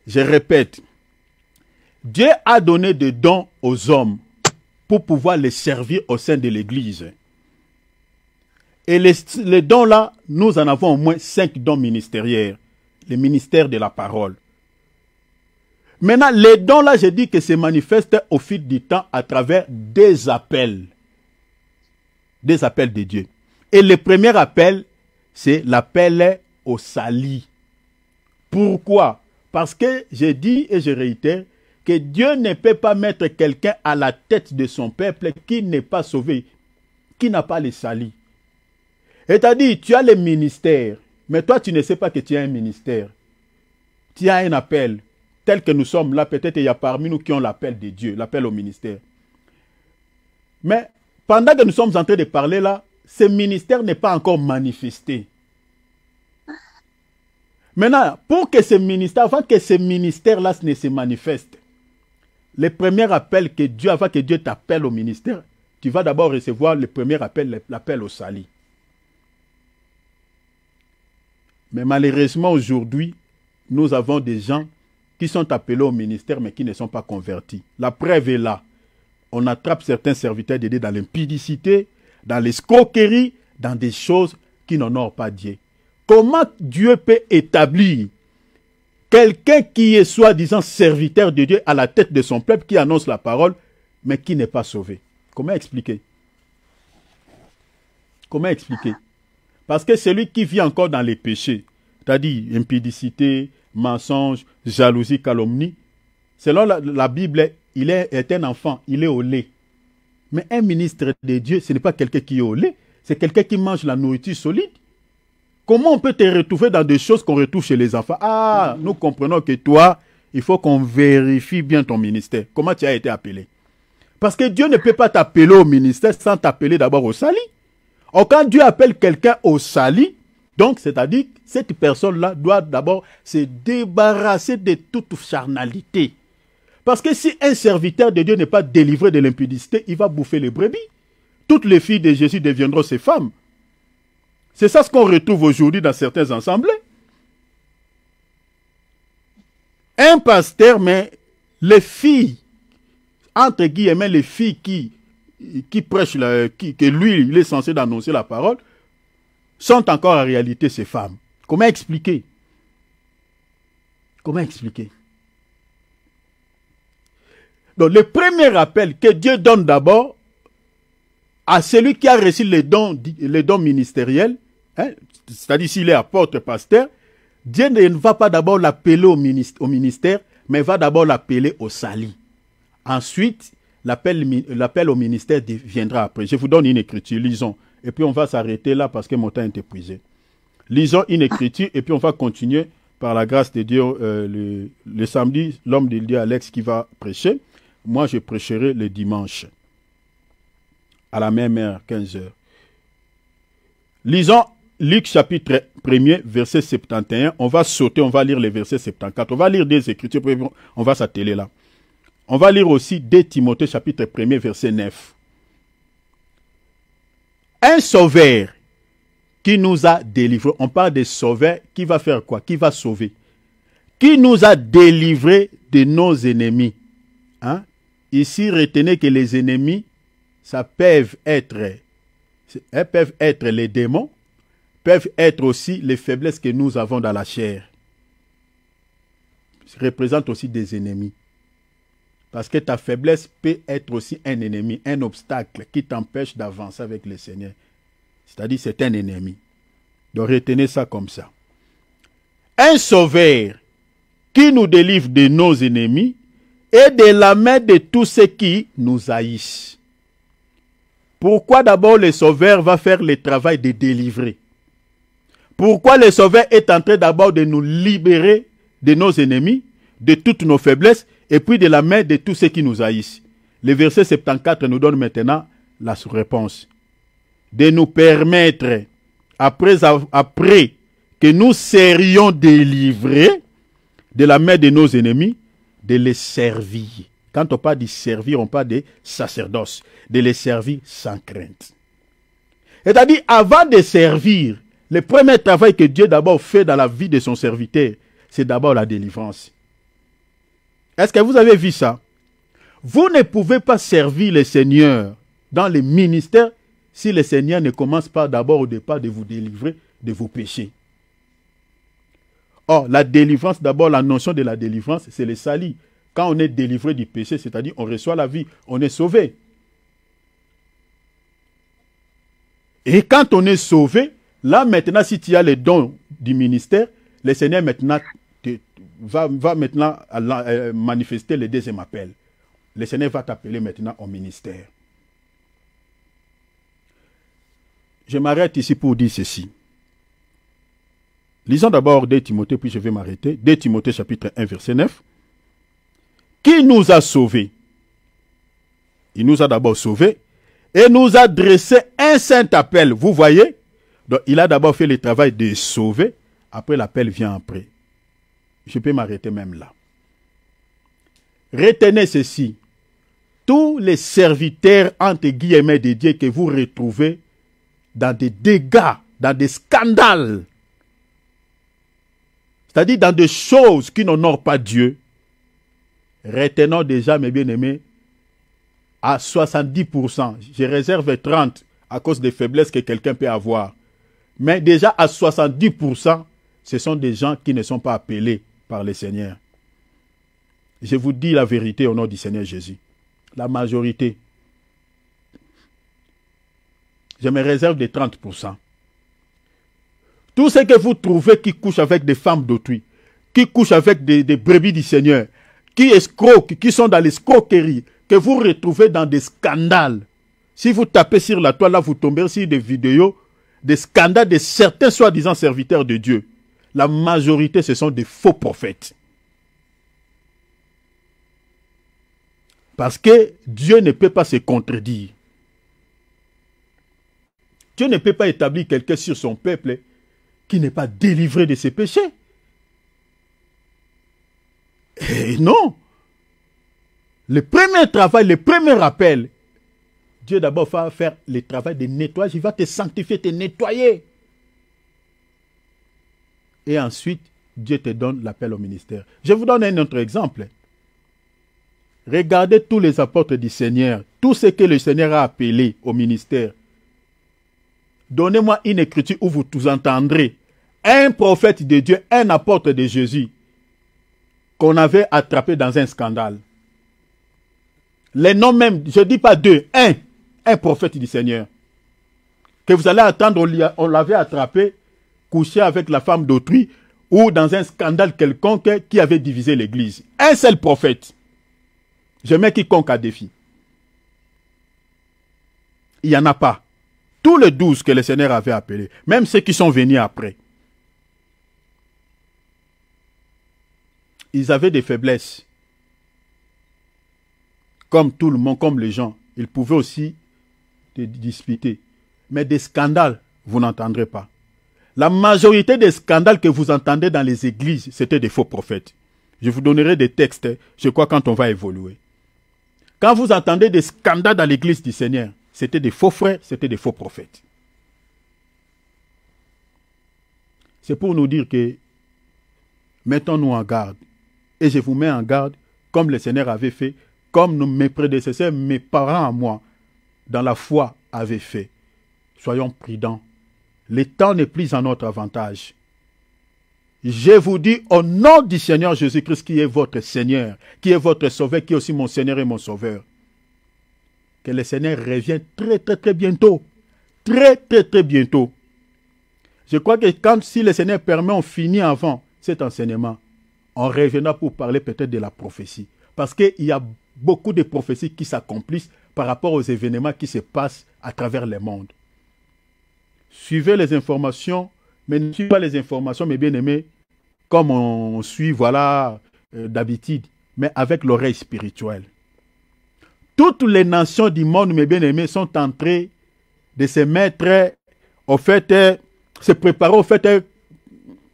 Je répète, Dieu a donné des dons aux hommes pour pouvoir les servir au sein de l'Église. Et les dons là, nous en avons au moins 5 dons ministériels. Le ministère de la parole. Maintenant, les dons là, je dis que se manifestent au fil du temps à travers des appels. Des appels de Dieu. Et le premier appel, c'est l'appel au salut. Pourquoi? Parce que je dis et je réitère que Dieu ne peut pas mettre quelqu'un à la tête de son peuple qui n'est pas sauvé, qui n'a pas le salut. C'est-à-dire, tu as le ministère, mais toi tu ne sais pas que tu as un ministère. Tu as un appel. Tel que nous sommes là, peut-être il y a parmi nous qui ont l'appel de Dieu, l'appel au ministère. Mais pendant que nous sommes en train de parler là, ce ministère n'est pas encore manifesté. Maintenant, pour que ce ministère, avant que ce ministère-là ne se manifeste, le premier appel que Dieu, avant que Dieu t'appelle au ministère, tu vas d'abord recevoir le premier appel, l'appel au salut. Mais malheureusement, aujourd'hui, nous avons des gens qui sont appelés au ministère, mais qui ne sont pas convertis. La preuve est là. On attrape certains serviteurs de Dieu dans l'impudicité, dans l'escroquerie, dans des choses qui n'honorent pas Dieu. Comment Dieu peut établir quelqu'un qui est soi-disant serviteur de Dieu à la tête de son peuple, qui annonce la parole, mais qui n'est pas sauvé? Comment expliquer? Comment expliquer? Parce que celui qui vit encore dans les péchés, c'est-à-dire impudicité, mensonge, jalousie, calomnie, selon la Bible, il est un enfant, il est au lait. Mais un ministre de Dieu, ce n'est pas quelqu'un qui est au lait, c'est quelqu'un qui mange la nourriture solide. Comment on peut te retrouver dans des choses qu'on retrouve chez les enfants? Ah, nous comprenons que toi, il faut qu'on vérifie bien ton ministère. Comment tu as été appelé? Parce que Dieu ne peut pas t'appeler au ministère sans t'appeler d'abord au salut. Or, quand Dieu appelle quelqu'un au salut, donc, c'est-à-dire que cette personne-là doit d'abord se débarrasser de toute charnalité. Parce que si un serviteur de Dieu n'est pas délivré de l'impudicité, il va bouffer les brebis. Toutes les filles de Jésus deviendront ses femmes. C'est ça ce qu'on retrouve aujourd'hui dans certains assemblées. Un pasteur, mais les filles, entre guillemets, les filles qui prêchent, que lui, il est censé d'annoncer la parole, sont encore en réalité ses femmes. Comment expliquer? Comment expliquer? Donc, le premier appel que Dieu donne d'abord à celui qui a reçu les dons ministériels, hein, c'est-à-dire s'il est apôtre, pasteur, Dieu ne va pas d'abord l'appeler au ministère, mais va d'abord l'appeler au salut. Ensuite, l'appel au ministère viendra après. Je vous donne une écriture, lisons. Et puis on va s'arrêter là parce que mon temps est épuisé. Lisons une écriture et puis on va continuer par la grâce de Dieu le samedi, l'homme de Dieu Alex qui va prêcher. Moi, je prêcherai le dimanche à la même heure, 15 heures. Lisons Luc chapitre 1er, verset 71. On va sauter, on va lire les versets 74. On va lire des écritures, on va s'atteler là. On va lire aussi 2 Timothée chapitre 1er, verset 9. Un sauveur qui nous a délivrés. On parle de sauveur qui va faire quoi? Qui va sauver? Qui nous a délivrés de nos ennemis. Hein? Ici, retenez que les ennemis, ça peuvent être les démons, peuvent être aussi les faiblesses que nous avons dans la chair. Ça représente aussi des ennemis. Parce que ta faiblesse peut être aussi un ennemi, un obstacle qui t'empêche d'avancer avec le Seigneur. C'est-à-dire c'est un ennemi. Donc retenez ça comme ça. Un sauveur qui nous délivre de nos ennemis et de la main de tous ceux qui nous haïssent. Pourquoi d'abord le sauveur va faire le travail de délivrer? Pourquoi le sauveur est en train d'abord de nous libérer de nos ennemis, de toutes nos faiblesses, et puis de la main de tous ceux qui nous haïssent? Le verset 74 nous donne maintenant la réponse. De nous permettre, après que nous serions délivrés de la main de nos ennemis, de les servir. Quand on parle de servir, on parle de sacerdoce, de les servir sans crainte. C'est-à-dire, avant de servir, le premier travail que Dieu d'abord fait dans la vie de son serviteur, c'est d'abord la délivrance. Est-ce que vous avez vu ça? Vous ne pouvez pas servir le Seigneur dans les ministères si le Seigneur ne commence pas d'abord au départ de vous délivrer de vos péchés. Or, la délivrance, d'abord la notion de la délivrance, c'est le salut. Quand on est délivré du péché, c'est-à-dire on reçoit la vie, on est sauvé. Et quand on est sauvé, là maintenant, si tu as les dons du ministère, le Seigneur maintenant va maintenant manifester le deuxième appel. Le Seigneur va t'appeler maintenant au ministère. Je m'arrête ici pour dire ceci. Lisons d'abord 2 Timothée, puis je vais m'arrêter. 2 Timothée chapitre 1, verset 9. Qui nous a sauvés? Il nous a d'abord sauvés et nous a dressé un saint appel. Vous voyez? Donc, il a d'abord fait le travail de sauver. Après, l'appel vient après. Je peux m'arrêter même là. Retenez ceci. Tous les serviteurs, entre guillemets, de Dieu que vous retrouvez dans des dégâts, dans des scandales, c'est-à-dire dans des choses qui n'honorent pas Dieu, retenons déjà, mes bien-aimés, à 70%. Je réserve 30% à cause des faiblesses que quelqu'un peut avoir. Mais déjà à 70%, ce sont des gens qui ne sont pas appelés par le Seigneur. Je vous dis la vérité au nom du Seigneur Jésus. La majorité. Je me réserve des 30%. Tout ce que vous trouvez qui couchent avec des femmes d'autrui, qui couchent avec des brebis du Seigneur, qui escroquent, qui sont dans l'escroquerie, que vous retrouvez dans des scandales. Si vous tapez sur la toile, là, vous tombez sur des vidéos, des scandales de certains soi-disant serviteurs de Dieu. La majorité, ce sont des faux prophètes. Parce que Dieu ne peut pas se contredire. Dieu ne peut pas établir quelqu'un sur son peuple qui n'est pas délivré de ses péchés. Et non. Le premier travail, le premier appel, Dieu d'abord va faire le travail de nettoyage. Il va te sanctifier, te nettoyer. Et ensuite, Dieu te donne l'appel au ministère. Je vous donne un autre exemple. Regardez tous les apôtres du Seigneur, tout ce que le Seigneur a appelé au ministère. Donnez-moi une écriture où vous entendrez un prophète de Dieu, un apôtre de Jésus, qu'on avait attrapé dans un scandale. Les noms même, je ne dis pas deux, un prophète du Seigneur. Que vous allez attendre, on l'avait attrapé, couché avec la femme d'autrui, ou dans un scandale quelconque qui avait divisé l'église. Un seul prophète. Je mets quiconque à défi. Il n'y en a pas. Tous les 12 que le Seigneur avait appelés, même ceux qui sont venus après, ils avaient des faiblesses. Comme tout le monde, comme les gens, ils pouvaient aussi se disputer. Mais des scandales, vous n'entendrez pas. La majorité des scandales que vous entendez dans les églises, c'était des faux prophètes. Je vous donnerai des textes, je crois, quand on va évoluer. Quand vous entendez des scandales dans l'église du Seigneur, c'était des faux frères, c'était des faux prophètes. C'est pour nous dire que mettons-nous en garde. Et je vous mets en garde, comme le Seigneur avait fait, comme mes prédécesseurs, mes parents à moi, dans la foi, avaient fait. Soyons prudents. Le temps n'est plus en notre avantage. Je vous dis au nom du Seigneur Jésus-Christ, qui est votre Seigneur, qui est votre Sauveur, qui est aussi mon Seigneur et mon Sauveur, que le Seigneur revienne très, très, très bientôt. Très, très, très bientôt. Je crois que si le Seigneur permet, on finit avant cet enseignement, on reviendra pour parler peut-être de la prophétie. Parce qu'il y a beaucoup de prophéties qui s'accomplissent par rapport aux événements qui se passent à travers le monde. Suivez les informations, mais ne suivez pas les informations, mes bien-aimés, comme on suit, voilà, d'habitude, mais avec l'oreille spirituelle. Toutes les nations du monde, mes bien-aimés, sont en train de se mettre, au fait, se préparer, au fait,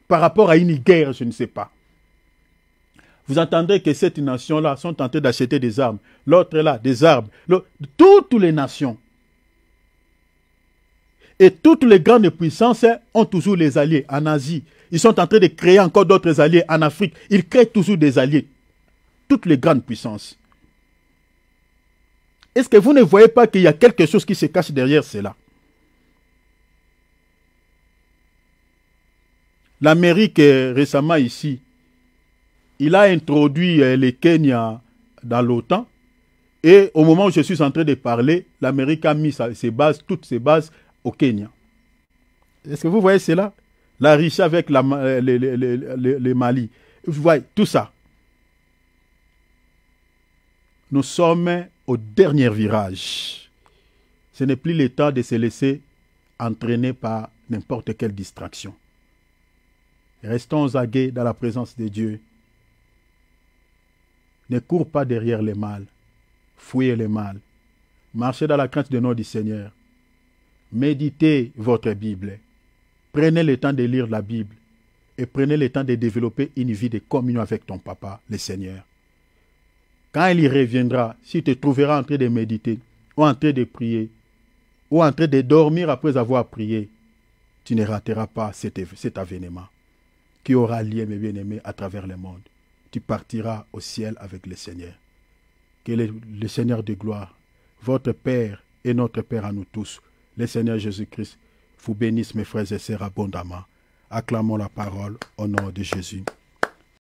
par rapport à une guerre, je ne sais pas. Vous entendez que cette nation-là sont en train d'acheter des armes. L'autre là, des armes. Toutes les nations. Et toutes les grandes puissances ont toujours les alliés en Asie. Ils sont en train de créer encore d'autres alliés en Afrique. Ils créent toujours des alliés. Toutes les grandes puissances. Est-ce que vous ne voyez pas qu'il y a quelque chose qui se cache derrière cela? L'Amérique, récemment ici, il a introduit le Kenya dans l'OTAN. Et au moment où je suis en train de parler, l'Amérique a mis toutes ses bases au Kenya. Est-ce que vous voyez cela? La Russie avec le Mali. Vous voyez tout ça. Nous sommes au dernier virage. Ce n'est plus le temps de se laisser entraîner par n'importe quelle distraction. Restons aux aguets dans la présence de Dieu. Ne cours pas derrière le mal. Fouillez le mal. Marchez dans la crainte du nom du Seigneur. Méditez votre Bible. Prenez le temps de lire la Bible. Et prenez le temps de développer une vie de communion avec ton papa, le Seigneur. Quand il y reviendra, s'il te trouvera en train de méditer, ou en train de prier, ou en train de dormir après avoir prié, tu ne rateras pas cet avènement qui aura lieu, mes bien-aimés, à travers le monde. Tu partiras au ciel avec le Seigneur. Que le Seigneur de gloire, votre Père et notre Père à nous tous, le Seigneur Jésus-Christ, vous bénisse, mes frères et sœurs, abondamment. Acclamons la parole au nom de Jésus.